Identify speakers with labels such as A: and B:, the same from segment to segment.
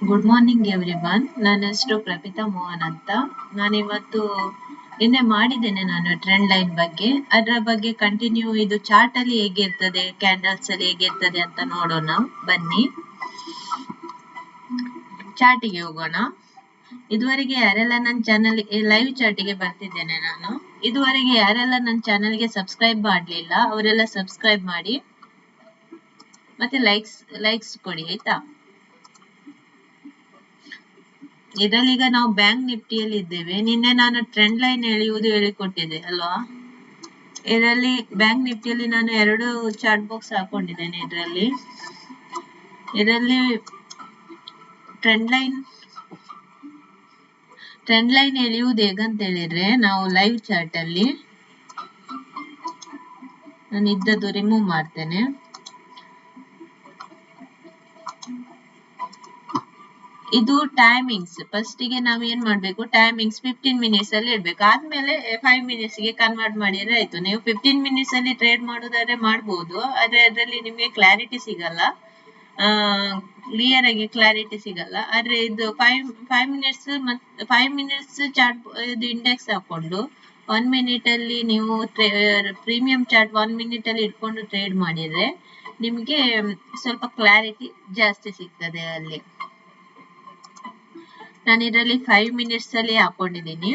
A: Good morning everyone. ನನ್ನ ಹೆಸರು ಪ್ರಪಿತಾ ಮೋಹನ್ ಅಂತ. ನಾನಿವತ್ತು ನಿನ್ನೆ ಮಾಡಿದ್ದೇನೆ ನಾನು ಟ್ರೆಂಡ್ ಲೈನ್ ಬಗ್ಗೆ. ಅದರ ಬಗ್ಗೆ ಕಂಟಿನ್ಯೂ ಇದು ಚಾರ್ಟ್ ಅಲ್ಲಿ ಹೇಗಿರ್ತದೆ, ಕ್ಯಾಂಡಲ್ಸ್ ಅಲ್ಲಿ ಹೇಗಿರ್ತದೆ ಅಂತ ನೋಡೋಣ ಬನ್ನಿ. ಚಾರ್ಟಿಗೆ ಹೋಗೋಣ. ಇದುವರೆಗೆ ಯಾರೆಲ್ಲ ನನ್ನ ಚಾನಲ್ ಲೈವ್ ಚಾರ್ಟಿಗೆ ಬರ್ತಿದ್ದೇನೆ ನಾನು. ಇದುವರೆಗೆ ಯಾರೆಲ್ಲ ನನ್ನ ಚಾನಲ್ಗೆ ಸಬ್ಸ್ಕ್ರೈಬ್ ಮಾಡಲಿಲ್ಲ ಅವರೆಲ್ಲ ಸಬ್ಸ್ಕ್ರೈಬ್ ಮಾಡಿ ಮತ್ತೆ ಲೈಕ್ಸ್ ಕೊಡಿ ಆಯ್ತಾ. ಇದರಲ್ಲಿ ಈಗ ನಾವು ಬ್ಯಾಂಕ್ ನಿಫ್ಟಿಯಲ್ಲಿ ಇದ್ದೇವೆ. ನಿನ್ನೆ ನಾನು ಟ್ರೆಂಡ್ ಲೈನ್ ಹೇಳಿಕೊಟ್ಟಿದ್ದೆ ಅಲ್ವಾ. ಇದರಲ್ಲಿ ಬ್ಯಾಂಕ್ ನಿಫ್ಟಿಯಲ್ಲಿ ನಾನು 2 ಚಾರ್ಟ್ ಬಾಕ್ಸ್ ಹಾಕೊಂಡಿದ್ದೇನೆ. ಇದರಲ್ಲಿ ಟ್ರೆಂಡ್ ಲೈನ್ ಎಳೆಯುವುದು ಹೇಗಂತ ಹೇಳಿದ್ರೆ, ನಾವು ಲೈವ್ ಚಾರ್ಟ್ ಅಲ್ಲಿ ನಾನು ಇದ್ದದ್ದು ರಿಮೂವ್ ಮಾಡ್ತೇನೆ. ಇದು ಟೈಮಿಂಗ್ಸ್. ಫಸ್ಟ್ ಗೆ ನಾವು ಏನ್ ಮಾಡ್ಬೇಕು, ಟೈಮಿಂಗ್ಸ್ 15 ಮಿನಿಟ್ಸ್ ಅಲ್ಲಿ ಇಡ್ಬೇಕು. ಆದ್ಮೇಲೆ 5 ಮಿನಿಟ್ಸ್ ಗೆ ಕನ್ವರ್ಟ್ ಮಾಡಿದ್ರೆ ಆಯ್ತು. ನೀವು 15 ಮಿನಿಟ್ಸ್ ಅಲ್ಲಿ ಟ್ರೇಡ್ ಮಾಡೋದಾದ್ರೆ ಮಾಡ್ಬೋದು, ಆದ್ರೆ ಅದರಲ್ಲಿ ನಿಮ್ಗೆ ಕ್ಲಾರಿಟಿ ಸಿಗಲ್ಲ, ಕ್ಲಿಯರ್ ಆಗಿ ಕ್ಲಾರಿಟಿ ಸಿಗಲ್ಲ. ಆದ್ರೆ ಇದು 5 ಮಿನಿಟ್ಸ್ ಚಾರ್ಟ್ ಇದು ಇಂಡೆಕ್ಸ್ ಹಾಕೊಂಡು 1 ಮಿನಿಟ್ ಅಲ್ಲಿ ನೀವು ಪ್ರೀಮಿಯಂ ಚಾರ್ಟ್ 1 ಮಿನಿಟ್ ಅಲ್ಲಿ ಇಟ್ಕೊಂಡು ಟ್ರೇಡ್ ಮಾಡಿದ್ರೆ ನಿಮ್ಗೆ ಸ್ವಲ್ಪ ಕ್ಲಾರಿಟಿ ಜಾಸ್ತಿ ಸಿಗ್ತದೆ ಅಲ್ಲಿ. ನಾನು ಇದರಲ್ಲಿ 5 ಮಿನಿಟ್ಸ್ ಅಲ್ಲಿ ಹಾಕೊಂಡಿದ್ದೀನಿ.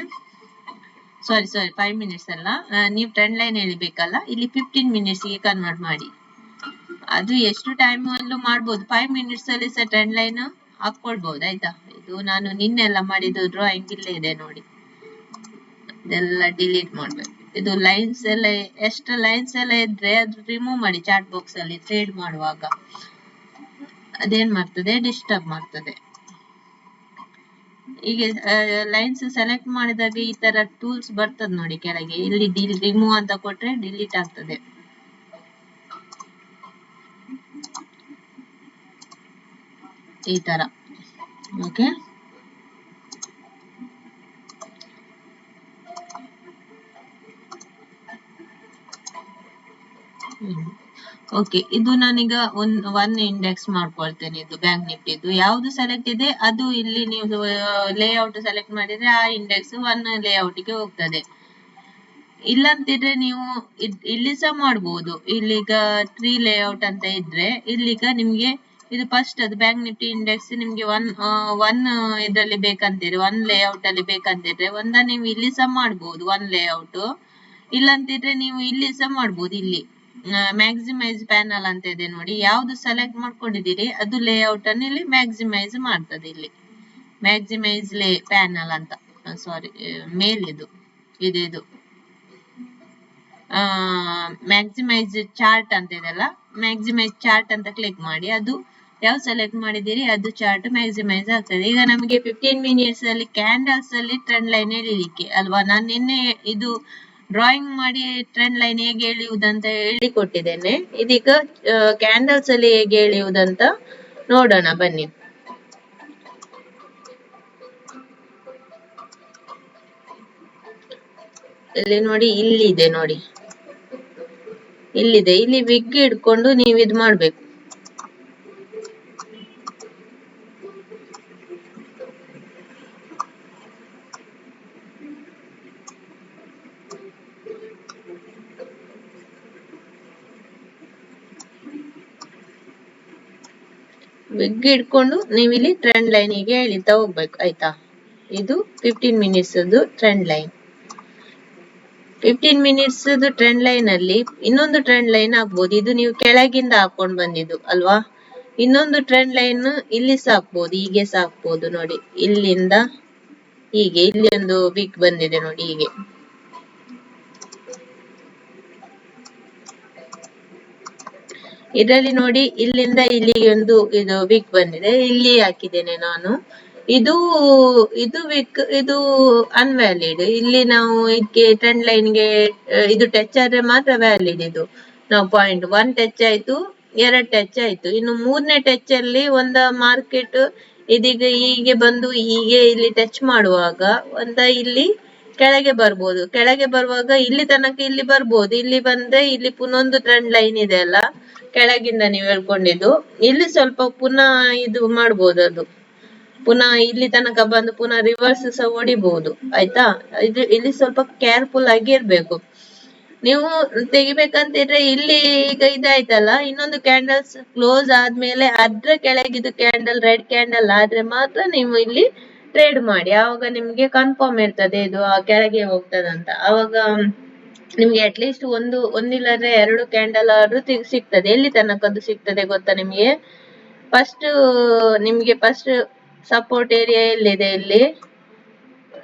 A: ಸಾರಿ 5 ಮಿನಿಟ್ಸ್ ಅಲ್ಲ, ನೀವು ಟ್ರೆಂಡ್ ಲೈನ್ ಎಳಿಬೇಕಲ್ಲ, ಇಲ್ಲಿ 15 ಮಿನಿಟ್ಸ್ ಗೆ ಕನ್ವರ್ಟ್ ಮಾಡಿ. ಅದು ಎಷ್ಟು ಟೈಮ್ ಅಲ್ಲೂ ಮಾಡ್ಬೋದು. 5 ಮಿನಿಟ್ಸ್ ಅಲ್ಲಿ ಸಹ ಟ್ರೆಂಡ್ ಲೈನ್ ಹಾಕೊಳ್ಬಹುದು ಆಯ್ತಾ. ಇದು ನಾನು ನಿನ್ನೆಲ್ಲ ಮಾಡಿದ್ದು ಡ್ರಾಯಿಂಗ್ ಇಲ್ಲೇ ಇದೆ ನೋಡಿ. ಇದೆಲ್ಲ ಡಿಲೀಟ್ ಮಾಡ್ಬೇಕು. ಇದು ಲೈನ್ಸ್ ಎಲ್ಲ ಎಷ್ಟು ಲೈನ್ಸ್ ಎಲ್ಲ ಇದ್ರೆ ಅದು ರಿಮೂವ್ ಮಾಡಿ ಚಾರ್ಟ್ ಬಾಕ್ಸ್ ಅಲ್ಲಿ ಟ್ರೇಡ್ ಮಾಡುವಾಗ. ಅದೇನ್ ಮಾಡ್ತದೆ, ಡಿಸ್ಟರ್ಬ್ ಮಾಡ್ತದೆ. ಈಗ ಲೈನ್ಸ್ ಸೆಲೆಕ್ಟ್ ಮಾಡಿದಾಗ ಈ ತರ ಟೂಲ್ಸ್ ಬರ್ತದೆ ನೋಡಿ ಕೆಳಗೆ. ಇಲ್ಲಿ ರಿಮೂವ್ ಅಂತ ಕೊಟ್ರೆ ಡಿಲೀಟ್ ಆಗ್ತದೆ. ಈ ತರ ಓಕೆ. ಓಕೆ, ಇದು ನಾನೀಗ ಒನ್ ಇಂಡೆಕ್ಸ್ ಮಾಡ್ಕೊಳ್ತೇನೆ. ಇದು ಬ್ಯಾಂಕ್ ನಿಫ್ಟಿದು ಯಾವ್ದು ಸೆಲೆಕ್ಟ್ ಇದೆ ಅದು ಇಲ್ಲಿ ನೀವು ಲೇಔಟ್ ಸೆಲೆಕ್ಟ್ ಮಾಡಿದ್ರೆ ಆ ಇಂಡೆಕ್ಸ್ 1 ಲೇಔಟ್ ಗೆ ಹೋಗ್ತದೆ. ಇಲ್ಲಂತಿದ್ರೆ ನೀವು ಇಲ್ಲಿ ಸಹ ಮಾಡ್ಬೋದು. ಇಲ್ಲಿಗ 3 ಲೇಔಟ್ ಅಂತ ಇದ್ರೆ ಇಲ್ಲಿಗ ನಿಮ್ಗೆ ಇದು ಫಸ್ಟ್ ಅದು ಬ್ಯಾಂಕ್ ನಿಫ್ಟಿ ಇಂಡೆಕ್ಸ್ ನಿಮ್ಗೆ ಒನ್ ಇದರಲ್ಲಿ ಬೇಕಂತೀರಿ, 1 ಲೇಔಟ್ ಅಲ್ಲಿ ಬೇಕಂತಿದ್ರೆ ನೀವು ಇಲ್ಲಿ ಸಹ ಮಾಡ್ಬೋದು 1 ಲೇಔಟ್. ಇಲ್ಲಂತಿದ್ರೆ ನೀವು ಇಲ್ಲಿ ಸಹ ಮಾಡ್ಬೋದು. ಇಲ್ಲಿ ಮ್ಯಾಕ್ಸಿಮೈಸ್ ಪ್ಯಾನಲ್ ಅಂತ ಇದೆ ನೋಡಿ. ಯಾವ್ದು ಸೆಲೆಕ್ಟ್ ಮಾಡ್ಕೊಂಡಿದ್ದೀರಿ ಅದು ಲೇಔಟ್ ಅನ್ನು ಇಲ್ಲಿ ಮ್ಯಾಕ್ಸಿಮೈಸ್ ಮಾಡ್ತದೆ. ಇಲ್ಲಿ ಮ್ಯಾಕ್ಸಿಮೈಸ್ ಪ್ಯಾನಲ್ ಅಂತ, ಸಾರಿ ಮೇಲ್ ಇದು ಮ್ಯಾಕ್ಸಿಮೈಸ್ ಚಾರ್ಟ್ ಅಂತ ಇದೆಲ್ಲ, ಮ್ಯಾಕ್ಸಿಮೈಸ್ ಚಾರ್ಟ್ ಅಂತ ಕ್ಲಿಕ್ ಮಾಡಿ ಅದು ಯಾವ ಸೆಲೆಕ್ಟ್ ಮಾಡಿದ್ದೀರಿ ಅದು ಚಾರ್ಟ್ ಮ್ಯಾಕ್ಸಿಮೈಸ್ ಆಗ್ತದೆ. ಈಗ ನಮಗೆ 15 ಮಿನಿಟ್ಸ್ ಅಲ್ಲಿ ಕ್ಯಾಂಡಲ್ಸ್ ಅಲ್ಲಿ ಟ್ರೆಂಡ್ ಲೈನ್ ಎಳಿಲಿಕ್ಕೆ ಅಲ್ವಾ. ನಾನು ನಿನ್ನೆ ಇದು ಡ್ರಾಯಿಂಗ್ ಮಾಡಿ ಟ್ರೆಂಡ್ ಲೈನ್ ಹೇಗೆ ಎಳೆಯುವುದಂತ ಹೇಳಿಕೊಟ್ಟಿದ್ದೇನೆ. ಇದೀಗ ಕ್ಯಾಂಡಲ್ಸ್ ಅಲ್ಲಿ ಹೇಗೆ ಎಳೆಯುವುದಂತ ನೋಡೋಣ ಬನ್ನಿ. ಇಲ್ಲಿ ನೋಡಿ, ಇಲ್ಲಿದೆ ನೋಡಿ, ಇಲ್ಲಿದೆ. ಇಲ್ಲಿ ವಿಗ್ ಇಟ್ಕೊಂಡು ನೀವು ಇದು ಮಾಡ್ಬೇಕು. ವಿಗ್ ಇಟ್ಕೊಂಡು ನೀವು ಇಲ್ಲಿ ಟ್ರೆಂಡ್ ಲೈನ್ ಗೆ ಎಳಿತಾ ಹೋಗ್ಬೇಕು ಆಯ್ತಾ. ಇದು 15 minutes trend line. 15 minutes trend line ಅಲ್ಲಿ ಇನ್ನೊಂದು ಟ್ರೆಂಡ್ ಲೈನ್ ಹಾಕ್ಬೋದು. ಇದು ನೀವು ಕೆಳಗಿಂದ ಹಾಕೊಂಡು ಬಂದಿದ್ದು ಅಲ್ವಾ. ಇನ್ನೊಂದು ಟ್ರೆಂಡ್ ಲೈನ್ ಇಲ್ಲಿ ಸಾಕ್ಬೋದು, ಹೀಗೆ ಸಾಕ್ಬೋದು ನೋಡಿ. ಇಲ್ಲಿಂದ ಹೀಗೆ ಇಲ್ಲಿ ಒಂದು ವಿಗ್ ಬಂದಿದೆ ನೋಡಿ, ಹೀಗೆ ಇದರಲ್ಲಿ ನೋಡಿ. ಇಲ್ಲಿಂದ ಇಲ್ಲಿಗೆ ಒಂದು ಇದು ವಿಗ್ ಬಂದಿದೆ, ಇಲ್ಲಿ ಹಾಕಿದ್ದೇನೆ ನಾನು. ಇದು ವಿಗ್ ಇದು ಅನ್ವ್ಯಾಲಿಡ್. ಇಲ್ಲಿ ನಾವು ಇದಕ್ಕೆ ಟ್ರೆಂಡ್ ಲೈನ್ ಗೆ ಇದು ಟಚ್ ಆದ್ರೆ ಮಾತ್ರ ವ್ಯಾಲಿಡ್. ಇದು ನಾವು ಪಾಯಿಂಟ್ 1 ಟಚ್ ಆಯ್ತು, 2 ಟಚ್ ಆಯ್ತು. ಇನ್ನು 3ನೇ ಟಚ್ ಅಲ್ಲಿ ಒಂದು ಮಾರ್ಕೆಟ್ ಇದೀಗ ಹೀಗೆ ಬಂದು ಹೀಗೆ ಇಲ್ಲಿ ಟಚ್ ಮಾಡುವಾಗ ಇಲ್ಲಿ ಕೆಳಗೆ ಬರ್ಬೋದು. ಕೆಳಗೆ ಬರುವಾಗ ಇಲ್ಲಿ ತನಕ ಇಲ್ಲಿ ಬರ್ಬೋದು. ಇಲ್ಲಿ ಬಂದ್ರೆ ಇಲ್ಲಿ ಪುನೊಂದು ಟ್ರೆಂಡ್ ಲೈನ್ ಇದೆ ಅಲ್ಲ ಕೆಳಗಿಂದ ನೀವು ಹೇಳ್ಕೊಂಡಿದ್ದು, ಇಲ್ಲಿ ಸ್ವಲ್ಪ ಪುನಃ ಇದು ಮಾಡ್ಬೋದು. ಅದು ಪುನಃ ಇಲ್ಲಿ ತನಕ ಬಂದು ಪುನಃ ರಿವರ್ಸ್ ಸಹ ಹೊಡಿಬಹುದು ಆಯ್ತಾ. ಇಲ್ಲಿ ಸ್ವಲ್ಪ ಕೇರ್ಫುಲ್ ಆಗಿ ಇರ್ಬೇಕು. ನೀವು ತೆಗಿಬೇಕಂತಿದ್ರೆ ಇಲ್ಲಿ ಈಗ ಇದಾಯ್ತಲ್ಲ, ಇನ್ನೊಂದು ಕ್ಯಾಂಡಲ್ಸ್ ಕ್ಲೋಸ್ ಆದ್ಮೇಲೆ ಅದ್ರ ಕೆಳಗಿದು ಕ್ಯಾಂಡಲ್ ರೆಡ್ ಕ್ಯಾಂಡಲ್ ಆದ್ರೆ ಮಾತ್ರ ನೀವು ಇಲ್ಲಿ ಟ್ರೇಡ್ ಮಾಡಿ. ಆವಾಗ ನಿಮ್ಗೆ ಕನ್ಫರ್ಮ್ ಇರ್ತದೆ ಇದು ಕೆಳಗೆ ಹೋಗ್ತದಂತ. ಆವಾಗ ನಿಮ್ಗೆ ಅಟ್ಲೀಸ್ಟ್ ಒಂದಿಲ್ಲದ್ರೆ 2 ಕ್ಯಾಂಡಲ್ ಆದ್ರೂ ಸಿಗ್ತದೆ. ಎಲ್ಲಿ ತನಕ ಅದು ಸಿಗ್ತದೆ ಗೊತ್ತಾ ನಿಮ್ಗೆ? ಫಸ್ಟ್ ಸಪೋರ್ಟ್ ಏರಿಯಾ ಎಲ್ಲಿದೆ?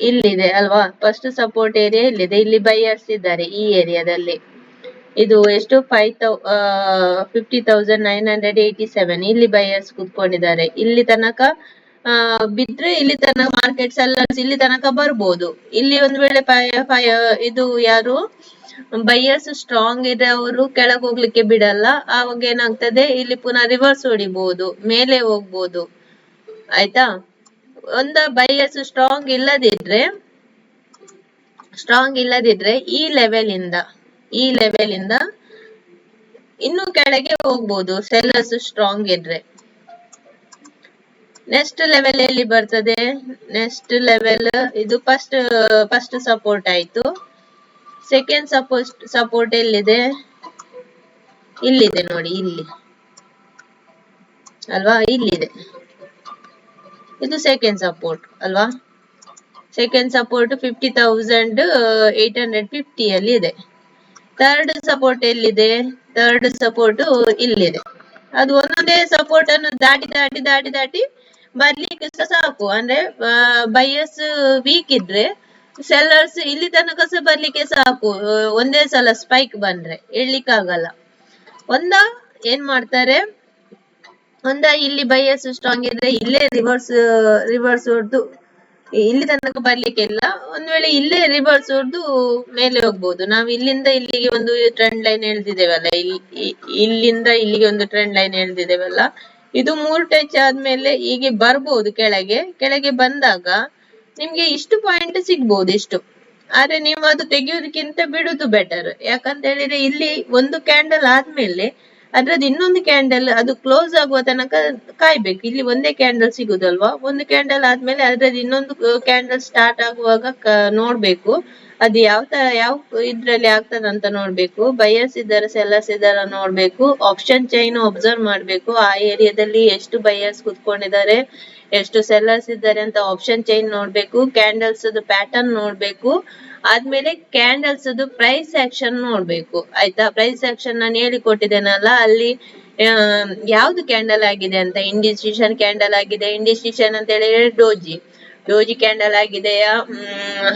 A: ಇಲ್ಲಿದೆ ಅಲ್ವಾ? ಫಸ್ಟ್ ಸಪೋರ್ಟ್ ಏರಿಯಾ ಇಲ್ಲಿದೆ. ಇಲ್ಲಿ ಬೈಯರ್ಸ್ ಇದ್ದಾರೆ ಈ ಏರಿಯಾದಲ್ಲಿ. ಇದು ಎಷ್ಟು 50,987 ಇಲ್ಲಿ ಬೈಯರ್ಸ್ ಕೂತ್ಕೊಂಡಿದ್ದಾರೆ. ಇಲ್ಲಿ ತನಕ ಬಿದ್ರೆ ಇಲ್ಲಿ ತನಕ ಮಾರ್ಕೆಟ್ ಸೆಲ್ಲರ್ಸ್ ಇಲ್ಲಿ ತನಕ ಬರ್ಬೋದು. ಇಲ್ಲಿ ಒಂದ್ ವೇಳೆ ಇದು ಯಾರು ಬೈಯರ್ಸ್ ಸ್ಟ್ರಾಂಗ್ ಇದೆ, ಅವರು ಕೆಳಗೆ ಹೋಗ್ಲಿಕ್ಕೆ ಬಿಡಲ್ಲ. ಆವಾಗ ಏನಾಗ್ತದೆ, ಇಲ್ಲಿ ಪುನಃ ರಿವರ್ಸ್ ಹೊಡಿಬಹುದು, ಮೇಲೆ ಹೋಗ್ಬೋದು ಆಯ್ತಾ. ಬೈಯರ್ಸ್ ಸ್ಟ್ರಾಂಗ್ ಇಲ್ಲದಿದ್ರೆ ಈ ಲೆವೆಲ್ ಇಂದ ಇನ್ನು ಕೆಳಗೆ ಹೋಗ್ಬೋದು ಸೆಲ್ಲರ್ಸ್ ಸ್ಟ್ರಾಂಗ್ ಇದ್ರೆ. ನೆಕ್ಸ್ಟ್ ಲೆವೆಲ್ ಎಲ್ಲಿ ಬರ್ತದೆ? ನೆಕ್ಸ್ಟ್ ಲೆವೆಲ್ ಇದು ಫಸ್ಟ್ ಸಪೋರ್ಟ್ ಆಯ್ತು. ಸೆಕೆಂಡ್ ಸಪೋರ್ಟ್ ಎಲ್ಲಿದೆ? ಇಲ್ಲಿದೆ ನೋಡಿ, ಇಲ್ಲಿ ಅಲ್ವಾ? ಇಲ್ಲಿದೆ, ಇದು ಸೆಕೆಂಡ್ ಸಪೋರ್ಟ್ ಅಲ್ವಾ? ಸೆಕೆಂಡ್ ಸಪೋರ್ಟ್ 50,850 ಅಲ್ಲಿ ಇದೆ. ಥರ್ಡ್ ಸಪೋರ್ಟ್ ಎಲ್ಲಿದೆ? ಥರ್ಡ್ ಸಪೋರ್ಟ್ ಇಲ್ಲಿದೆ. ಅದು ಒಂದೊಂದೇ ಸಪೋರ್ಟ್ ಅನ್ನು ದಾಟಿ ಬರ್ಲಿಕ್ಕೆ ಸಾಕು. ಅಂದ್ರೆ ಬೈಯರ್ಸ್ ವೀಕ್ ಇದ್ರೆ ಸೆಲ್ಲರ್ಸ್ ಇಲ್ಲಿ ತನಕ ಸಹ ಬರ್ಲಿಕ್ಕೆ ಸಾಕು. ಒಂದೇ ಸಲ ಸ್ಪೈಕ್ ಬಂದ್ರೆ ಇಳ್ಲಿಕ್ಕಾಗಲ್ಲ. ಏನ್ ಮಾಡ್ತಾರೆ, ಇಲ್ಲಿ ಬೈಯರ್ಸ್ ಸ್ಟ್ರಾಂಗ್ ಇದ್ರೆ ಇಲ್ಲೇ ರಿವರ್ಸ್ ಹೊಡೆದು ಇಲ್ಲಿ ತನಕ ಬರ್ಲಿಕ್ಕೆ ಇಲ್ಲ. ಒಂದ್ ವೇಳೆ ಇಲ್ಲೇ ರಿವರ್ಸ್ ಹೊಡೆದು ಮೇಲೆ ಹೋಗ್ಬೋದು. ನಾವು ಇಲ್ಲಿಂದ ಇಲ್ಲಿಗೆ ಒಂದು ಟ್ರೆಂಡ್ ಲೈನ್ ಎಳ್ದಿದ್ದೇವಲ್ಲ, ಇಲ್ಲಿಂದ ಇಲ್ಲಿಗೆ ಒಂದು ಟ್ರೆಂಡ್ ಲೈನ್ ಎಳ್ದಿದ್ದೇವಲ್ಲ, ಇದು 3 ಟಚ್ ಆದ್ಮೇಲೆ ಹೀಗೆ ಬರ್ಬೋದು. ಕೆಳಗೆ ಬಂದಾಗ ನಿಮ್ಗೆ ಇಷ್ಟು ಪಾಯಿಂಟ್ ಸಿಗ್ಬೋದು ಇಷ್ಟು. ಆದ್ರೆ ನೀವು ಅದು ತೆಗೆಯೋದಕ್ಕಿಂತ ಬಿಡುದು ಬೆಟರ್. ಯಾಕಂತ ಹೇಳಿದ್ರೆ ಇಲ್ಲಿ ಒಂದು ಕ್ಯಾಂಡಲ್ ಆದ್ಮೇಲೆ ಅದ್ರದ್ದು ಇನ್ನೊಂದು ಕ್ಯಾಂಡಲ್ ಅದು ಕ್ಲೋಸ್ ಆಗುವ ತನಕ ಕಾಯ್ಬೇಕು. ಇಲ್ಲಿ ಒಂದೇ ಕ್ಯಾಂಡಲ್ ಸಿಗುದಲ್ವಾ? ಒಂದು ಕ್ಯಾಂಡಲ್ ಆದ್ಮೇಲೆ ಅದ್ರದ್ದು ಇನ್ನೊಂದು ಕ್ಯಾಂಡಲ್ ಸ್ಟಾರ್ಟ್ ಆಗುವಾಗ ನೋಡ್ಬೇಕು ಅದು ಯಾವ ಇದ್ರಲ್ಲಿ ಆಗ್ತದಂತ ನೋಡ್ಬೇಕು. ಬೈಯರ್ಸ್ ಇದ್ದಾರೆ, ಸೆಲ್ಲರ್ಸ್ ಇದ್ದಾರ ನೋಡ್ಬೇಕು. ಆಪ್ಷನ್ ಚೈನ್ ಅಬ್ಸರ್ವ್ ಮಾಡ್ಬೇಕು. ಆ ಏರಿಯಾದಲ್ಲಿ ಎಷ್ಟು ಬೈಯರ್ಸ್ ಕುತ್ಕೊಂಡಿದ್ದಾರೆ, ಎಷ್ಟು ಸೆಲ್ಲರ್ಸ್ ಇದ್ದಾರೆ ಅಂತ ಆಪ್ಷನ್ ಚೈನ್ ನೋಡ್ಬೇಕು. ಕ್ಯಾಂಡಲ್ಸ್ ಪ್ಯಾಟರ್ನ್ ನೋಡ್ಬೇಕು. ಆದ್ಮೇಲೆ ಕ್ಯಾಂಡಲ್ಸ್ ಪ್ರೈಸ್ ಆಕ್ಷನ್ ನೋಡ್ಬೇಕು ಆಯ್ತಾ. ಪ್ರೈಸ್ ಆಕ್ಷನ್ ನಾನು ಹೇಳಿಕೊಟ್ಟಿದ್ದೇನಲ್ಲ, ಅಲ್ಲಿ ಯಾವ್ದು ಕ್ಯಾಂಡಲ್ ಆಗಿದೆ ಅಂತ. ಇಂಡಿಸಿಷನ್ ಕ್ಯಾಂಡಲ್ ಆಗಿದೆ. ಇಂಡಿಸಿಷನ್ ಅಂತ ಹೇಳಿದ್ರೆ ಡೋಜಿ ಕ್ಯಾಂಡಲ್ ಆಗಿದೆಯಾ,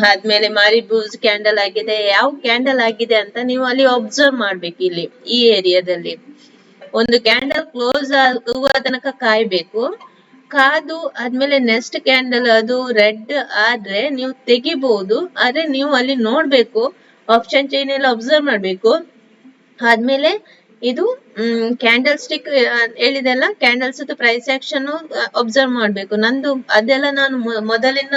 A: ಆದ್ಮೇಲೆ ಮಾರಿಬೂಸ್ ಕ್ಯಾಂಡಲ್ ಆಗಿದೆ, ಯಾವ ಕ್ಯಾಂಡಲ್ ಆಗಿದೆ ಅಂತ ನೀವು ಅಲ್ಲಿ ಅಬ್ಸರ್ವ್ ಮಾಡ್ಬೇಕು. ಇಲ್ಲಿ ಈ ಏರಿಯಾದಲ್ಲಿ ಒಂದು ಕ್ಯಾಂಡಲ್ ಕ್ಲೋಸ್ ಆಗುವ ತನಕ ಕಾಯ್ಬೇಕು. ಕಾದು ಆದ್ಮೇಲೆ ನೆಕ್ಸ್ಟ್ ಕ್ಯಾಂಡಲ್ ಅದು ರೆಡ್ ಆದ್ರೆ ನೀವು ತೆಗಿಬಹುದು. ಆದ್ರೆ ನೀವು ಅಲ್ಲಿ ನೋಡ್ಬೇಕು, ಆಪ್ಷನ್ ಚೈನ್ ಎಲ್ಲ ಅಬ್ಸರ್ವ್ ಮಾಡ್ಬೇಕು. ಆದ್ಮೇಲೆ ಇದು ಕ್ಯಾಂಡಲ್ ಸ್ಟಿಕ್ ಹೇಳಿದೆಲ್ಲ, ಕ್ಯಾಂಡಲ್ಸ್ ಪ್ರೈಸ್ ಆಕ್ಷನ್ ಅಬ್ಸರ್ವ್ ಮಾಡ್ಬೇಕು. ಅದೆಲ್ಲ ನಾನು ಮೊದಲಿನ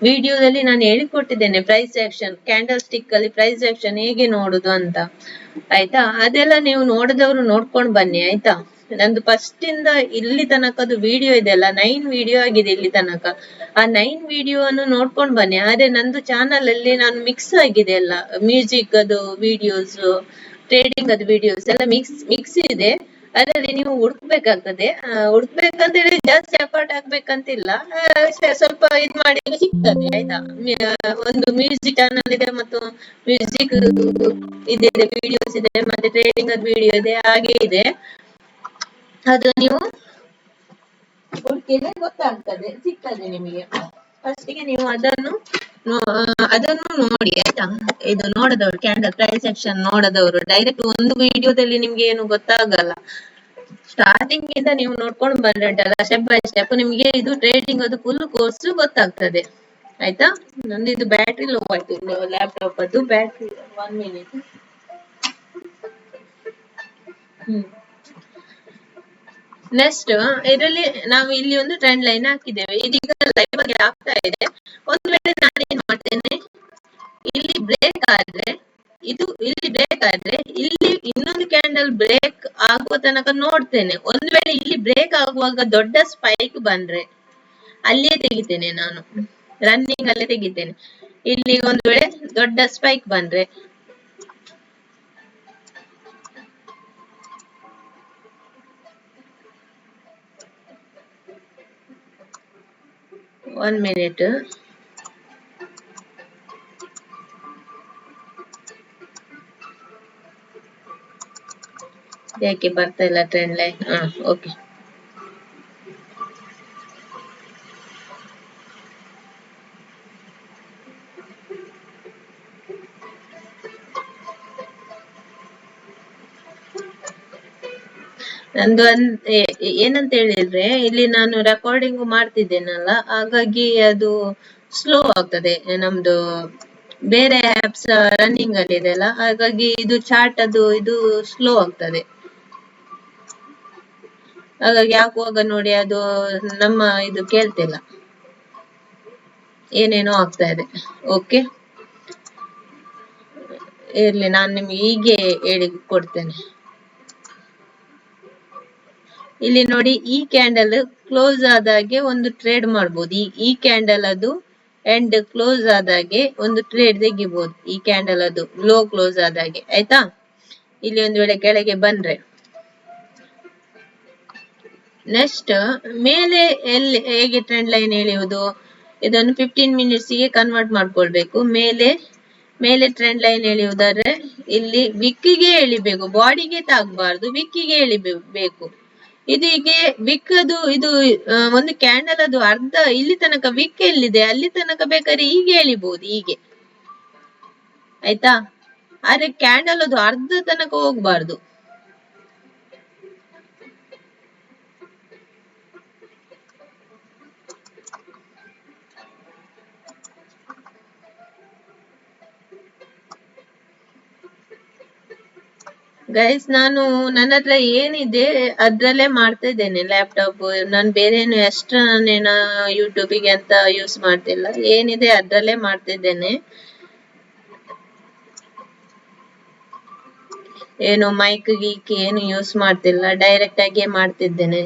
A: ವಿಡಿಯೋದಲ್ಲಿ ನಾನು ಹೇಳಿಕೊಟ್ಟಿದ್ದೇನೆ. ಪ್ರೈಸ್ ಆಕ್ಷನ್ ಕ್ಯಾಂಡಲ್ ಸ್ಟಿಕ್ ಅಲ್ಲಿ ಪ್ರೈಸ್ ಆಕ್ಷನ್ ಹೇಗೆ ನೋಡುದು ಅಂತ ಆಯ್ತಾ. ಅದೆಲ್ಲ ನೀವು ನೋಡಿದವರು ನೋಡ್ಕೊಂಡು ಬನ್ನಿ ಆಯ್ತಾ. ನಂದು ಫಸ್ಟ್ ಇಂದ ಇಲ್ಲಿ ತನಕದು ವಿಡಿಯೋ ಇದೆಲ್ಲ 9 ವಿಡಿಯೋ ಆಗಿದೆ ಇಲ್ಲಿ ತನಕ. ಆ 9 ವಿಡಿಯೋ ಅನ್ನು ನೋಡ್ಕೊಂಡು ಬನ್ನಿ. ಆದ್ರೆ ನಂದು ಚಾನಲ್ ಅಲ್ಲಿ ನಾನು ಮಿಕ್ಸ್ ಆಗಿದೆ ಎಲ್ಲ, ಮ್ಯೂಸಿಕ್ ಅದು ವಿಡಿಯೋಸ್, ಟ್ರೇಡಿಂಗ್ ಅದು ವಿಡಿಯೋಸ್ ಎಲ್ಲ ಮಿಕ್ಸ್ ಇದೆ. ಅದರಲ್ಲಿ ನೀವು ಹುಡುಕ್ಬೇಕಂತ ಹೇಳಿ ಜಾಸ್ತಿ ಎಫರ್ಟ್ ಆಗ್ಬೇಕಂತಿಲ್ಲ. ಸ್ವಲ್ಪ ಇದ್ ಮಾಡಿ ಸಿಗ್ತದೆ ಆಯ್ತಾ. ಒಂದು ಮ್ಯೂಸಿಕ್ ಚಾನಲ್ ಇದೆ ಮತ್ತು ಮ್ಯೂಸಿಕ್ ಇದೆ, ವಿಡಿಯೋಸ್ ಇದೆ, ಮತ್ತೆ ಟ್ರೇಡಿಂಗ್ ಅದು ವಿಡಿಯೋ ಇದೆ, ಹಾಗೆ ಇದೆ. ಅದು ನೀವು ಹುಡುಕಿದ್ರೆ ಗೊತ್ತಾಗ್ತದೆ, ಸಿಗ್ತದೆ ನಿಮಗೆ. ಫಸ್ಟಿಗೆ ನೀವು ಅದನ್ನು ನೋಡಿ ಆಯ್ತಾ. ಇದು ನೋಡದವರು, ಕ್ಯಾಂಡಲ್ ಪ್ರೈಸ್ ಆಕ್ಷನ್ ನೋಡದವರು ಡೈರೆಕ್ಟ್ ಒಂದು ವಿಡಿಯೋದಲ್ಲಿ ನಿಮ್ಗೆ ಏನು ಗೊತ್ತಾಗಲ್ಲ. ಸ್ಟಾರ್ಟಿಂಗ್ ಇಂದ ನೀವು ನೋಡ್ಕೊಂಡು ಬಂದ್ರೆ ಉಂಟಲ್ಲ, ಸ್ಟೆಪ್ ಬೈ ಸ್ಟೆಪ್ ನಿಮ್ಗೆ ಇದು ಟ್ರೇಡಿಂಗ್ ಅದು ಫುಲ್ ಕೋರ್ಸ್ ಗೊತ್ತಾಗ್ತದೆ ಆಯ್ತಾ. ನಂದು ಇದು ಬ್ಯಾಟ್ರಿ ಲೋ ಆಯ್ತು ಲ್ಯಾಪ್ಟಾಪ್ ಅದು ಬ್ಯಾಟ್ರಿ. 1 ಮಿನಿಟ್. ನೆಕ್ಸ್ಟ್ ಇದರಲ್ಲಿ ನಾವು ಇಲ್ಲಿ ಒಂದು ಟ್ರೆಂಡ್ ಲೈನ್ ಹಾಕಿದ್ದೇವೆ. ಇದೀಗ ಲೈವ್ ಆಗಿ ಆಗ್ತಾ ಇದೆ. ಒಂದು ವೇಳೆ ನಾನು ಏನ್ ಮಾಡ್ತೇನೆ, ಇಲ್ಲಿ ಬ್ರೇಕ್ ಆದ್ರೆ ಇಲ್ಲಿ ಇನ್ನೊಂದು ಕ್ಯಾಂಡಲ್ ಬ್ರೇಕ್ ಆಗುವ ತನಕ ನೋಡ್ತೇನೆ. ಒಂದು ವೇಳೆ ಇಲ್ಲಿ ಬ್ರೇಕ್ ಆಗುವಾಗ ದೊಡ್ಡ ಸ್ಪೈಕ್ ಬಂದ್ರೆ ಅಲ್ಲಿಯೇ ತೆಗಿತೇನೆ ನಾನು, ರನ್ನಿಂಗ್ ಅಲ್ಲೇ ತೆಗಿತೇನೆ. ಇಲ್ಲಿ ಒಂದು ವೇಳೆ ದೊಡ್ಡ ಸ್ಪೈಕ್ ಬಂದ್ರೆ ಒನ್ ಮಿನಿಟ್, ಯಾಕೆ ಬರ್ತಾ ಇಲ್ಲ ಟ್ರೆಂಡ್ ಲೈನ್? ಓಕೆ. ನಂದು ಏನಂತ ಹೇಳಿದ್ರೆ, ಇಲ್ಲಿ ನಾನು ರೆಕಾರ್ಡಿಂಗ್ ಮಾಡ್ತಿದ್ದೇನಲ್ಲ, ಹಾಗಾಗಿ ಅದು ಸ್ಲೋ ಆಗ್ತದೆ. ನಮ್ದು ಬೇರೆ ಆಪ್ಸ್ ರನ್ನಿಂಗ್ ಅಲ್ಲಿ ಇದೆಲ್ಲ, ಹಾಗಾಗಿ ಇದು ಚಾರ್ಟ್ ಅದು ಇದು ಸ್ಲೋ ಆಗ್ತದೆ. ಹಾಗಾಗಿ ಹಾಕುವಾಗ ನೋಡಿ ಅದು ನಮ್ಮ ಇದು ಕೇಳ್ತಿಲ್ಲ, ಏನೇನೋ ಆಗ್ತಾ ಇದೆ. ಓಕೆ, ಇರ್ಲಿ, ನಾನು ನಿಮ್ಗೆ ಹೀಗೆ ಹೇಳಿ ಕೊಡ್ತೇನೆ. ಇಲ್ಲಿ ನೋಡಿ, ಈ ಕ್ಯಾಂಡಲ್ ಕ್ಲೋಸ್ ಆದಾಗೆ ಒಂದು ಟ್ರೇಡ್ ಮಾಡ್ಬೋದು. ಈ ಕ್ಯಾಂಡಲ್ ಅದು ಎಂಡ್ ಕ್ಲೋಸ್ ಆದಾಗೆ ಒಂದು ಟ್ರೇಡ್ ತೆಗಿಬಹುದು. ಈ ಕ್ಯಾಂಡಲ್ ಅದು ಲೋ ಕ್ಲೋಸ್ ಆದಾಗೆ, ಆಯ್ತಾ? ಇಲ್ಲಿ ಒಂದು ವೇಳೆ ಕೆಳಗೆ ಬಂದ್ರೆ ನೆಕ್ಸ್ಟ್ ಮೇಲೆ ಎಲ್ಲಿ ಹೇಗೆ ಟ್ರೆಂಡ್ ಲೈನ್ ಎಳೆಯುವುದು, ಇದನ್ನು 15 ಮಿನಿಟ್ಸ್ಗೆ ಕನ್ವರ್ಟ್ ಮಾಡ್ಕೊಳ್ಬೇಕು. ಮೇಲೆ ಟ್ರೆಂಡ್ ಲೈನ್ ಎಳೆಯುವುದಾದ್ರೆ ಇಲ್ಲಿ ವಿಕ್ಕಿಗೆ ಎಳಿಬೇಕು, ಬಾಡಿಗೆ ತಾಗಬಾರ್ದು, ವಿಕ್ಕಿಗೆ ಎಳಿಬೇಕು. ಇದೀಗೆ ವಿಕ್ ಅದು ಇದು ಒಂದು ಕ್ಯಾಂಡಲ್ ಅದು ಅರ್ಧ ಇಲ್ಲಿ ತನಕ ವಿಕ್ ಎಲ್ಲಿದೆ ಅಲ್ಲಿ ತನಕ ಬೇಕಾದ್ರೆ ಹೀಗೆ ಎಳಿಬಹುದು, ಹೀಗೆ, ಆಯ್ತಾ? ಆದ್ರೆ ಕ್ಯಾಂಡಲ್ ಅದು ಅರ್ಧ ತನಕ ಹೋಗ್ಬಾರ್ದು. ಗೈಸ್, ನಾನು ನನ್ನ ಹತ್ರ ಏನಿದೆ ಅದ್ರಲ್ಲೇ ಮಾಡ್ತಾ ಇದ್ದೇನೆ. ಲ್ಯಾಪ್ಟಾಪ್ ನಾನು ಬೇರೆ ಏನು ಎಕ್ಸ್ಟ್ರಾ ನಾನೇನ ಯೂಟ್ಯೂಬಿಗೆ ಅಂತ ಯೂಸ್ ಮಾಡ್ತಿಲ್ಲ, ಏನಿದೆ ಅದ್ರಲ್ಲೇ ಮಾಡ್ತಿದ್ದೇನೆ. ಏನು ಮೈಕ್ ಗೀಕ್ ಏನು ಯೂಸ್ ಮಾಡ್ತಿಲ್ಲ, ಡೈರೆಕ್ಟ್ ಆಗಿ ಮಾಡ್ತಿದ್ದೇನೆ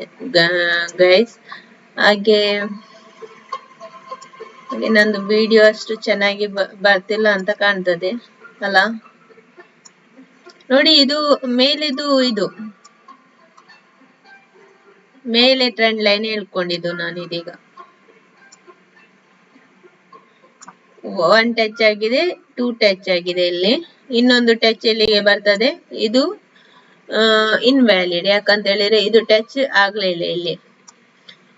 A: ಗೈಸ್. ಹಾಗೆ ನಂದು ವಿಡಿಯೋ ಅಷ್ಟು ಚೆನ್ನಾಗಿ ಬರ್ತಿಲ್ಲ ಅಂತ ಕಾಣ್ತದೆ ಅಲ್ಲ? ನೋಡಿ, ಇದು ಮೇಲಿದು ಇದು ಮೇಲೆ ಟ್ರೆಂಡ್ ಲೈನ್ ಹೇಳ್ಕೊಂಡಿದ್ದು ನಾನು ಇದೀಗ. 1 ಟಚ್ ಆಗಿದೆ, 2 ಟಚ್ ಆಗಿದೆ. ಇಲ್ಲಿ ಇನ್ನೊಂದು ಟಚ್ ಎಲ್ಲಿಗೆ ಬರ್ತದೆ, ಇದು ಇನ್ವ್ಯಾಲಿಡ್. ಯಾಕಂತ ಹೇಳಿದ್ರೆ ಇದು ಟಚ್ ಆಗ್ಲೇ ಇಲ್ಲ. ಇಲ್ಲಿ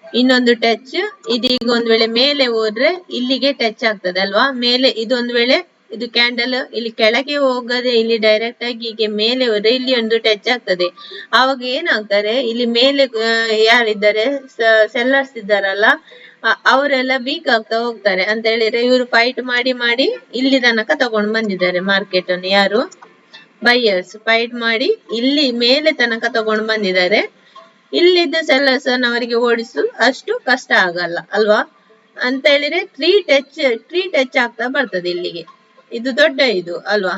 A: ಇನ್ನೊಂದು ಟಚ್, ಇದೀಗ ಒಂದ್ ವೇಳೆ ಮೇಲೆ ಹೋದ್ರೆ ಇಲ್ಲಿಗೆ ಟಚ್ ಆಗ್ತದೆ ಅಲ್ವಾ? ಮೇಲೆ ಇದೊಂದು ವೇಳೆ ಇದು ಕ್ಯಾಂಡಲ್ ಇಲ್ಲಿ ಕೆಳಗೆ ಹೋಗದೆ ಇಲ್ಲಿ ಡೈರೆಕ್ಟ್ ಆಗಿ ಹೀಗೆ ಮೇಲೆ ಹೋದ್ರೆ ಇಲ್ಲಿ ಒಂದು ಟಚ್ ಆಗ್ತದೆ. ಆವಾಗ ಏನಾಗ್ತಾರೆ, ಇಲ್ಲಿ ಮೇಲೆ ಯಾರಿದ್ದಾರೆ ಸೆಲ್ಲರ್ಸ್ ಇದ್ದಾರಲ್ಲ, ಅವರೆಲ್ಲ ವೀಕ್ ಆಗ್ತಾ ಹೋಗ್ತಾರೆ. ಅಂತ ಹೇಳಿದ್ರೆ ಇವರು ಫೈಟ್ ಮಾಡಿ ಮಾಡಿ ಇಲ್ಲಿ ತನಕ ತಗೊಂಡು ಬಂದಿದ್ದಾರೆ ಮಾರ್ಕೆಟ್ ಅನ್ನು. ಯಾರು? ಬೈಯರ್ಸ್ ಫೈಟ್ ಮಾಡಿ ಇಲ್ಲಿ ಮೇಲೆ ತನಕ ತಗೊಂಡು ಬಂದಿದ್ದಾರೆ. ಇಲ್ಲಿದ್ದ ಸೆಲ್ಲರ್ಸ್ ಅವರಿಗೆ ಓಡಿಸಲು ಅಷ್ಟು ಕಷ್ಟ ಆಗಲ್ಲ ಅಲ್ವಾ? ಅಂತ ಹೇಳಿದ್ರೆ 3 ಟಚ್ ಆಗ್ತಾ ಬರ್ತದೆ ಇಲ್ಲಿಗೆ. ಇದು ದೊಡ್ಡ ಇದು ಅಲ್ವಾ?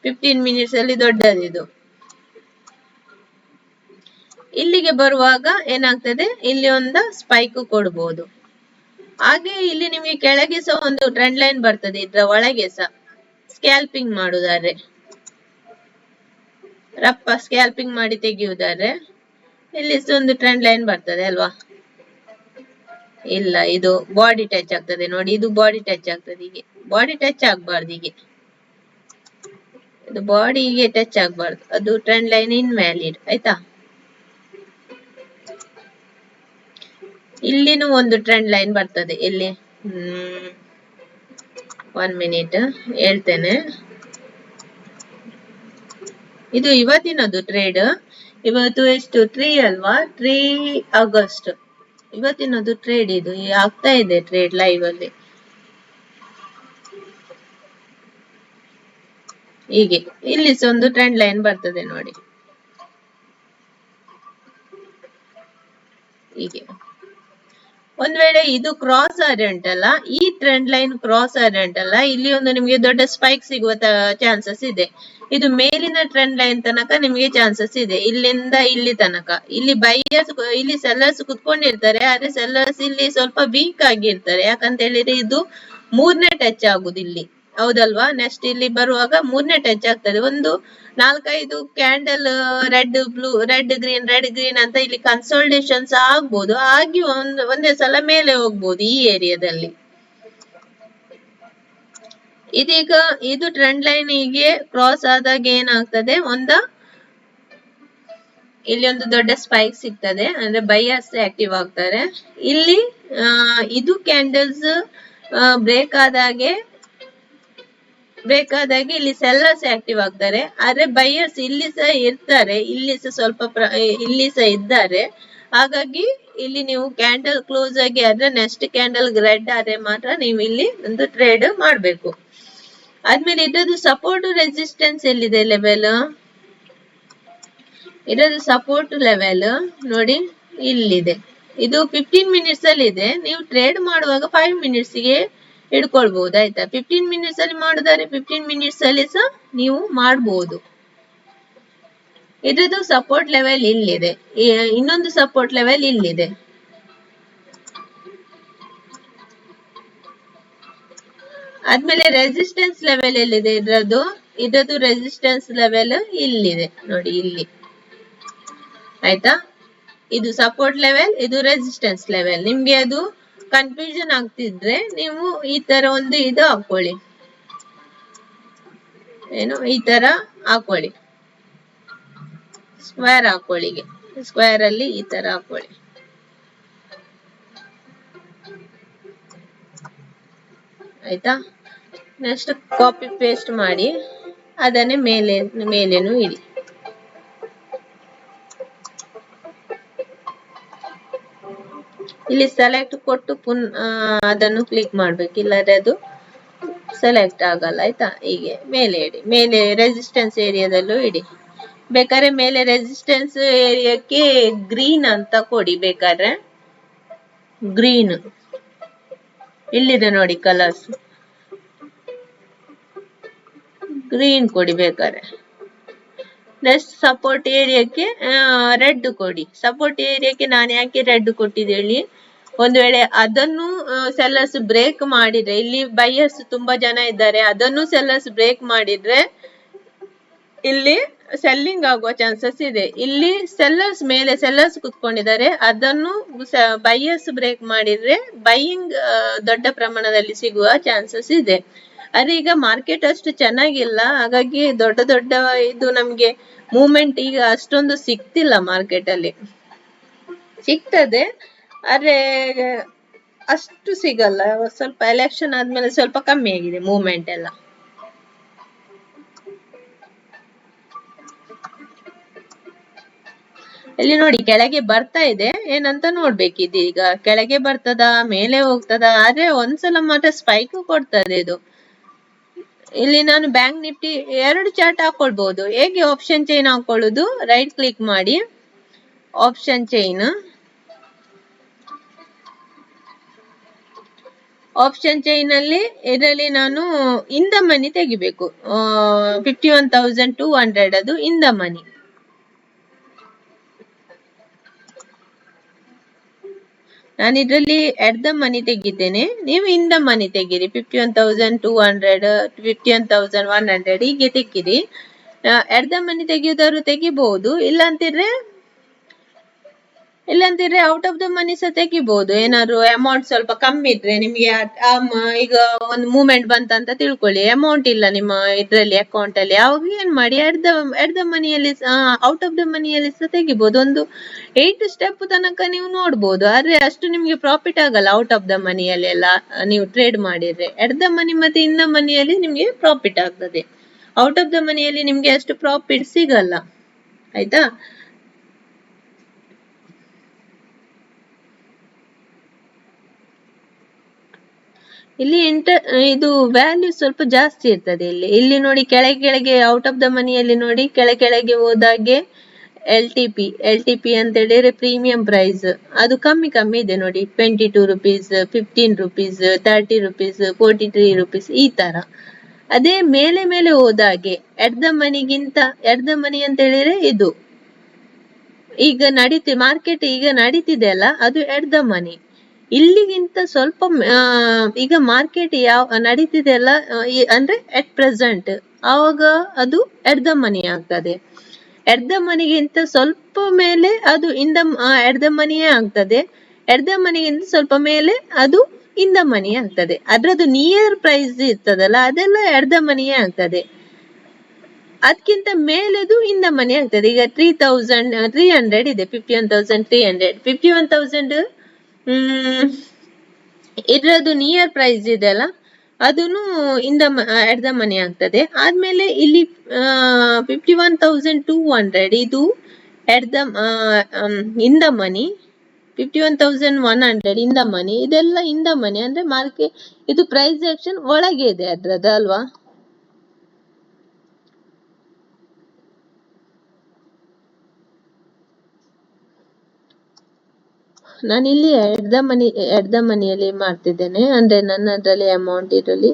A: 15 ಮಿನಿಟ್ಸ್ ಅಲ್ಲಿ ದೊಡ್ಡದು ಇದು. ಇಲ್ಲಿಗೆ ಬರುವಾಗ ಏನಾಗ್ತದೆ, ಇಲ್ಲಿ ಒಂದು ಸ್ಪೈಕ್ ಕೊಡ್ಬೋದು. ಹಾಗೆ ಇಲ್ಲಿ ನಿಮಗೆ ಕೆಳಗೆ ಸಹ ಒಂದು ಟ್ರೆಂಡ್ ಲೈನ್ ಬರ್ತದೆ, ಇದ್ರ ಒಳಗೆ ಸಹ ಸ್ಕ್ಯಾಲ್ಪಿಂಗ್ ಮಾಡುದಾದ್ರೆ, ರಪ್ಪ ಸ್ಕ್ಯಾಲ್ಪಿಂಗ್ ಮಾಡಿ ತೆಗೆಯುವುದಾದ್ರೆ ಇಲ್ಲಿ ಒಂದು ಟ್ರೆಂಡ್ ಲೈನ್ ಬರ್ತದೆ ಅಲ್ವಾ? ಇಲ್ಲ, ಇದು ಬಾಡಿ ಟಚ್ ಆಗ್ತದೆ ನೋಡಿ, ಇದು ಬಾಡಿ ಟಚ್ ಆಗ್ತದೆ. ಹೀಗೆ ಬಾಡಿ ಟಚ್ ಆಗ್ಬಾರ್ದು, ಹೀಗೆ ಇದು ಬಾಡಿಗೆ ಟಚ್ ಆಗ್ಬಾರ್ದು, ಅದು ಟ್ರೆಂಡ್ ಲೈನ್ ಇನ್ವ್ಯಾಲಿಡ್, ಆಯ್ತಾ? ಇಲ್ಲಿನೂ ಒಂದು ಟ್ರೆಂಡ್ ಲೈನ್ ಬರ್ತದೆ. ಇಲ್ಲಿ 1 ಮಿನಿಟ್ ಹೇಳ್ತೇನೆ. ಇದು ಇವತ್ತಿನದು ಟ್ರೇಡ್. ಇವತ್ತು ಎಷ್ಟು? 3 ಅಲ್ವಾ? 3 ಆಗಸ್ಟ್ ಇವತ್ತಿನದು ಟ್ರೇಡ್. ಇದು ಆಗ್ತಾ ಇದೆ ಟ್ರೇಡ್ ಲೈವ್ ಅಲ್ಲಿ. ಹೀಗೆ ಇಲ್ಲಿ ಒಂದು ಟ್ರೆಂಡ್ ಲೈನ್ ಬರ್ತದೆ ನೋಡಿ, ಹೀಗೆ ಒಂದ್ ವೇಳೆ ಇದು ಕ್ರಾಸ್ ಆದ್ರೆ ಉಂಟಲ್ಲ, ಈ ಟ್ರೆಂಡ್ ಲೈನ್ ಕ್ರಾಸ್ ಆದ್ರೆ ಉಂಟಲ್ಲ, ಇಲ್ಲಿ ಒಂದು ನಿಮ್ಗೆ ದೊಡ್ಡ ಸ್ಪೈಕ್ ಸಿಗುವ ಚಾನ್ಸಸ್ ಇದೆ. ಇದು ಮೇಲಿನ ಟ್ರೆಂಡ್ ಲೈನ್ ತನಕ ನಿಮ್ಗೆ ಚಾನ್ಸಸ್ ಇದೆ, ಇಲ್ಲಿಂದ ಇಲ್ಲಿ ತನಕ. ಇಲ್ಲಿ ಬೈಯರ್ಸ್, ಇಲ್ಲಿ ಸೆಲ್ಲರ್ಸ್ ಕುತ್ಕೊಂಡಿರ್ತಾರೆ, ಆದ್ರೆ ಸೆಲ್ಲರ್ಸ್ ಇಲ್ಲಿ ಸ್ವಲ್ಪ ವೀಕ್ ಆಗಿರ್ತಾರೆ. ಯಾಕಂತ ಹೇಳಿದ್ರೆ ಇದು ಮೂರನೇ ಟಚ್ ಆಗುದು ಇಲ್ಲಿ, ಹೌದಲ್ವಾ? ನೆಕ್ಸ್ಟ್ ಇಲ್ಲಿ ಬರುವಾಗ ಮೂರನೇ ಟಚ್ ಆಗ್ತದೆ. ಒಂದು 4-5 candle red blue, red green ಅಂತ ಇಲ್ಲಿ ಕನ್ಸಲ್ಟೇಷನ್ಸ್ ಆಗ್ಬೋದು, ಆಗಿ ಒಂದೇ ಸಲ ಮೇಲೆ ಹೋಗ್ಬೋದು ಈ ಏರಿಯಾದಲ್ಲಿ. ಇದೀಗ ಇದು ಟ್ರೆಂಡ್ ಲೈನ್ ಹೀಗೆ ಕ್ರಾಸ್ ಆದಾಗ ಏನಾಗ್ತದೆ, ಇಲ್ಲಿ ಒಂದು ದೊಡ್ಡ ಸ್ಪೈಕ್ ಸಿಗ್ತದೆ, ಅಂದ್ರೆ ಬೈಯರ್ಸ್ ಆಕ್ಟಿವ್ ಆಗ್ತಾರೆ. ಇಲ್ಲಿ ಇದು ಕ್ಯಾಂಡಲ್ಸ್ ಬ್ರೇಕ್ ಆದಾಗೆ ಇಲ್ಲಿ ಸೆಲ್ಲರ್ಸ್ ಆಕ್ಟಿವ್ ಆಗ್ತಾರೆ, ಆದ್ರೆ ಬೈಯರ್ಸ್ ಇಲ್ಲಿ ಸಹ ಇರ್ತಾರೆ, ಇಲ್ಲಿ ಸಹ ಸ್ವಲ್ಪ ಇಲ್ಲಿ ಸಹ ಇದ್ದಾರೆ. ಹಾಗಾಗಿ ಇಲ್ಲಿ ನೀವು ಕ್ಯಾಂಡಲ್ ಕ್ಲೋಸ್ ಆಗಿ ಆದ್ರೆ ನೆಕ್ಸ್ಟ್ ಕ್ಯಾಂಡಲ್ ರೆಡ್ ಆದ್ರೆ ಮಾತ್ರ ನೀವು ಇಲ್ಲಿ ಒಂದು ಟ್ರೇಡ್ ಮಾಡ್ಬೇಕು. ಆದ್ಮೇಲೆ ಇದ್ರದ್ದು ಸಪೋರ್ಟ್ ರೆಸಿಸ್ಟೆನ್ಸ್ ಎಲ್ಲಿದೆ ಲೆವೆಲ್, ಇದರದ್ದು ಸಪೋರ್ಟ್ ಲೆವೆಲ್ ನೋಡಿ ಇಲ್ಲಿದೆ. ಇದು 15 ಮಿನಿಟ್ಸ್ ಅಲ್ಲಿ ಇದೆ. ನೀವು ಟ್ರೇಡ್ ಮಾಡುವಾಗ 5 ಮಿನಿಟ್ಸ್ ಗೆ ಇಡ್ಕೊಳ್ಬಹುದು, ಆಯ್ತಾ? 15 ಮಿನಿಟ್ಸ್ ಅಲ್ಲಿ ಮಾಡಿದರೆ 15 ಮಿನಿಟ್ಸ್ ಅಲ್ಲಿ ಸಹ ನೀವು ಮಾಡಬಹುದು. ಇದ್ರದ್ದು ಸಪೋರ್ಟ್ ಲೆವೆಲ್ ಇಲ್ಲಿದೆ, ಇನ್ನೊಂದು ಸಪೋರ್ಟ್ ಲೆವೆಲ್ ಇಲ್ಲಿದೆ. ಆದ್ಮೇಲೆ ರೆಸಿಸ್ಟೆನ್ಸ್ ಲೆವೆಲ್ ಎಲ್ಲಿದೆ ಇದ್ರದ್ದು ರೆಸಿಸ್ಟೆನ್ಸ್ ಲೆವೆಲ್ ಇಲ್ಲಿದೆ ನೋಡಿ, ಇಲ್ಲಿ, ಆಯ್ತಾ? ಇದು ಸಪೋರ್ಟ್ ಲೆವೆಲ್, ಇದು ರೆಸಿಸ್ಟೆನ್ಸ್ ಲೆವೆಲ್. ನಿಮ್ಗೆ ಅದು ಕನ್ಫ್ಯೂಷನ್ ಆಗ್ತಿದ್ರೆ ನೀವು ಈ ತರ ಒಂದು ಇದು ಹಾಕೊಳ್ಳಿ, ಏನು ಈ ತರ ಹಾಕೊಳ್ಳಿ, ಸ್ಕ್ವೇರ್ ಹಾಕೊಳ್ಳಿ, ಸ್ಕ್ವೇರ್ ಅಲ್ಲಿ ಈ ತರ ಹಾಕೊಳ್ಳಿ, ಆಯ್ತಾ? ನೆಕ್ಸ್ಟ್ ಕಾಪಿ ಪೇಸ್ಟ್ ಮಾಡಿ ಅದನ್ನೇ ಮೇಲೇನು ಇಡಿ. ಇಲ್ಲಿ ಸೆಲೆಕ್ಟ್ ಕೊಟ್ಟು ಅದನ್ನು ಕ್ಲಿಕ್ ಮಾಡ್ಬೇಕು, ಇಲ್ಲದ್ರೆ ಅದು ಸೆಲೆಕ್ಟ್ ಆಗಲ್ಲ, ಆಯ್ತಾ? ಹೀಗೆ ಮೇಲೆ ಇಡಿ, ಮೇಲೆ ರೆಸಿಸ್ಟೆನ್ಸ್ ಏರಿಯಾದಲ್ಲೂ ಇಡಿ. ಬೇಕಾದ್ರೆ ಮೇಲೆ ರೆಸಿಸ್ಟೆನ್ಸ್ ಏರಿಯಾಕ್ಕೆ ಗ್ರೀನ್ ಅಂತ ಕೊಡಿ, ಬೇಕಾದ್ರೆ ಗ್ರೀನ್ ಇಲ್ಲಿದೆ ನೋಡಿ ಕಲರ್ಸ್, ಗ್ರೀನ್ ಕೊಡಿ ಬೇಕಾದ್ರೆ. ನೆಕ್ಸ್ಟ್ ಸಪೋರ್ಟ್ ಏರಿಯಾಕ್ಕೆ ರೆಡ್ ಕೊಡಿ. ಸಪೋರ್ಟ್ ಏರಿಯಾಕ್ಕೆ ನಾನು ಯಾಕೆ ರೆಡ್ ಕೊಟ್ಟಿದ್ದೇಳಿ, ಒಂದು ವೇಳೆ ಅದನ್ನು ಸೆಲ್ಲರ್ಸ್ ಬ್ರೇಕ್ ಮಾಡಿದ್ರೆ, ಇಲ್ಲಿ ಬೈಯರ್ಸ್ ತುಂಬಾ ಜನ ಇದ್ದಾರೆ, ಅದನ್ನು ಸೆಲ್ಲರ್ಸ್ ಬ್ರೇಕ್ ಮಾಡಿದ್ರೆ ಇಲ್ಲಿ ಸೆಲ್ಲಿಂಗ್ ಆಗುವ ಚಾನ್ಸಸ್ ಇದೆ. ಇಲ್ಲಿ ಸೆಲ್ಲರ್ಸ್ ಕುತ್ಕೊಂಡಿದ್ದಾರೆ, ಅದನ್ನು ಬೈಯರ್ಸ್ ಬ್ರೇಕ್ ಮಾಡಿದ್ರೆ ಬೈಯಿಂಗ್ ದೊಡ್ಡ ಪ್ರಮಾಣದಲ್ಲಿ ಸಿಗುವ ಚಾನ್ಸಸ್ ಇದೆ. ಆದ್ರೆ ಈಗ ಮಾರ್ಕೆಟ್ ಅಷ್ಟು ಚೆನ್ನಾಗಿಲ್ಲ, ಹಾಗಾಗಿ ದೊಡ್ಡ ಇದು ನಮ್ಗೆ ಮೂವ್ಮೆಂಟ್ ಈಗ ಅಷ್ಟೊಂದು ಸಿಗ್ತಿಲ್ಲ. ಮಾರ್ಕೆಟ್ ಅಲ್ಲಿ ಸಿಗ್ತದೆ, ಆದ್ರೆ ಅಷ್ಟು ಸಿಗಲ್ಲ. ಸ್ವಲ್ಪ ಎಲೆಕ್ಷನ್ ಆದ್ಮೇಲೆ ಸ್ವಲ್ಪ ಕಮ್ಮಿ ಆಗಿದೆ ಮೂವ್ಮೆಂಟ್ ಎಲ್ಲ. ಇಲ್ಲಿ ನೋಡಿ ಕೆಳಗೆ ಬರ್ತಾ ಇದೆ, ಏನಂತ ನೋಡ್ಬೇಕಿದೆ. ಈಗ ಕೆಳಗೆ ಬರ್ತದ, ಮೇಲೆ ಹೋಗ್ತದ, ಆದ್ರೆ ಒಂದ್ಸಲ ಮಾತ್ರ ಸ್ಪೈಕ್ ಕೊಡ್ತದೆ ಇದು. ಇಲ್ಲಿ ನಾನು ಬ್ಯಾಂಕ್ ನಿಫ್ಟಿ 2 ಚಾರ್ಟ್ ಹಾಕೊಳ್ಬಹುದು. ಹೇಗೆ ಆಪ್ಷನ್ ಚೈನ್ ಹಾಕೊಳ್ಳುದು, ರೈಟ್ ಕ್ಲಿಕ್ ಮಾಡಿ ಆಪ್ಷನ್ ಚೈನ್, ಆಪ್ಷನ್ ಚೈನ್ ಅಲ್ಲಿ ಇದರಲ್ಲಿ ನಾನು ಇನ್ ದ ಮನಿ ತೆಗಿಬೇಕು. 51,200 ಅದು ಇನ್ ದ ಮನಿ. ನಾನು ಇದರಲ್ಲಿ ಎಟ್ ದ ಮನಿ ತೆಗಿದ್ದೇನೆ, ನೀವು ಇನ್ ದ ಮನಿ ತೆಗೀರಿ. 51,200, 51,100 ಹೀಗೆ ತೆಗೀರಿ. ಎಟ್ ದ ಮನಿ ತೆಗಿಯೋದಾದ್ರು ತೆಗಿಬಹುದು, ಇಲ್ಲಂತಿದ್ರೆ ಔಟ್ ಆಫ್ ದ ಮನಿ ಸಹ ತೆಗಿಬಹುದು. ಏನಾದ್ರು ಅಮೌಂಟ್ ಸ್ವಲ್ಪ ಕಮ್ಮಿ ಇದ್ರೆ ನಿಮ್ಗೆ, ಈಗ ಒಂದು ಮೂವ್ಮೆಂಟ್ ಬಂತಂತ ತಿಳ್ಕೊಳ್ಳಿ, ಅಮೌಂಟ್ ಇಲ್ಲ ನಿಮ್ಮ ಇದ್ರಲ್ಲಿ ಅಕೌಂಟ್ ಅಲ್ಲಿ, ಅವಾಗ ಏನ್ ಮಾಡಿ, ಎಟ್ ದ ಮನಿಯಲ್ಲಿ ಔಟ್ ಆಫ್ ದ ಮನಿಯಲ್ಲಿ ಸಹ ತೆಗಿಬಹುದು. ಒಂದು 8 ಸ್ಟೆಪ್ ತನಕ ನೀವು ನೋಡ್ಬೋದು, ಆದ್ರೆ ಅಷ್ಟು ನಿಮ್ಗೆ ಪ್ರಾಫಿಟ್ ಆಗಲ್ಲ ಔಟ್ ಆಫ್ ದ ಮನಿಯಲ್ಲಿ ಎಲ್ಲ ನೀವು ಟ್ರೇಡ್ ಮಾಡಿದ್ರೆ. ಎಟ್ ದ ಮನಿ ಮತ್ತೆ ಇನ್ ದ ಮನಿಯಲ್ಲಿ ನಿಮ್ಗೆ ಪ್ರಾಫಿಟ್ ಆಗ್ತದೆ, ಔಟ್ ಆಫ್ ದ ಮನಿಯಲ್ಲಿ ನಿಮ್ಗೆ ಅಷ್ಟು ಪ್ರಾಫಿಟ್ ಸಿಗಲ್ಲ, ಆಯ್ತಾ? ಇಲ್ಲಿ ಇದು ವ್ಯಾಲ್ಯೂ ಸ್ವಲ್ಪ ಜಾಸ್ತಿ ಇರ್ತದೆ. ಇಲ್ಲಿ ನೋಡಿ ಕೆಳಗೆ ಔಟ್ ಆಫ್ ದ ಮನಿಯಲ್ಲಿ ನೋಡಿ ಕೆಳಗೆ ಹೋದಾಗೆ ಎಲ್ ಟಿ ಪಿ ಅಂತ ಹೇಳಿದ್ರೆ ಪ್ರೀಮಿಯಂ ಪ್ರೈಸ್, ಅದು ಕಮ್ಮಿ ಕಮ್ಮಿ ಇದೆ ನೋಡಿ, 22 rupees, 15 rupees, 30 rupees, 43 rupees ಈ ತರ. ಅದೇ ಮೇಲೆ ಮೇಲೆ ಹೋದಾಗೆ at the ಮನಿಗಿಂತ, at the money ಅಂತ ಹೇಳಿದ್ರೆ ಇದು ಈಗ ಮಾರ್ಕೆಟ್ ಈಗ ನಡೀತಿದೆ ಅಲ್ಲ, ಅದು ಎಟ್ ದ ಮನಿ. ಇಲ್ಲಿಗಿಂತ ಸ್ವಲ್ಪ ಈಗ ಮಾರ್ಕೆಟ್ ಯಾವ ನಡೀತಿದೆ ಅಲ್ಲ, ಅಂದ್ರೆ ಎಟ್ ಪ್ರೆಸೆಂಟ್, ಆವಾಗ ಅದು ಎಟ್ ದ ಮನಿ ಆಗ್ತದೆ. ಎಟ್ ದ ಮನಿಗಿಂತ ಸ್ವಲ್ಪ ಮೇಲೆ ಅದು ಎಟ್ ದ ಮನಿಯೇ ಆಗ್ತದೆ. ಎಟ್ ದ ಮನಿಗಿಂತ ಸ್ವಲ್ಪ ಮೇಲೆ ಅದು ಇನ್ ದ ಮನಿ ಆಗ್ತದೆ. ಅದ್ರದ್ದು ನಿಯರ್ ಪ್ರೈಸ್ ಇರ್ತದಲ್ಲ, ಅದೆಲ್ಲ ಎಟ್ ದ ಮನಿಯೇ ಆಗ್ತದೆ. ಅದಕ್ಕಿಂತ ಮೇಲೆದು ಇನ್ ದ ಮನಿ ಆಗ್ತದೆ. ಈಗ 3,300 ಇದೆ, 51,300, 51,000 ಇದ್ರದ್ದು ನಿಯರ್ ಪ್ರೈಸ್ ಇದೆ ಅಲ್ಲ, ಅದನ್ನು ಎಟ್ ದ ಮನಿ ಆಗ್ತದೆ. ಆದ್ಮೇಲೆ ಇಲ್ಲಿ 51,200 ಇದು at the in the money. 51,100 in the money. ಇದೆಲ್ಲ ಇನ್ ದ ಮನಿ ಅಂದ್ರೆ ಮಾರ್ಕೆಟ್ ಇದು ಪ್ರೈಸ್ ಆಕ್ಷನ್ ಒಳಗೆ ಇದೆ ಅದ್ರದ್ದು ಅಲ್ವಾ. ನಾನಿಲ್ಲಿ ಎಟ್ ದ ಮನಿಯಲ್ಲಿ ಮಾಡ್ತಿದ್ದೇನೆ. ಅಂದ್ರೆ ನನ್ನದ್ರಲ್ಲಿ ಅಮೌಂಟ್ ಇದರಲ್ಲಿ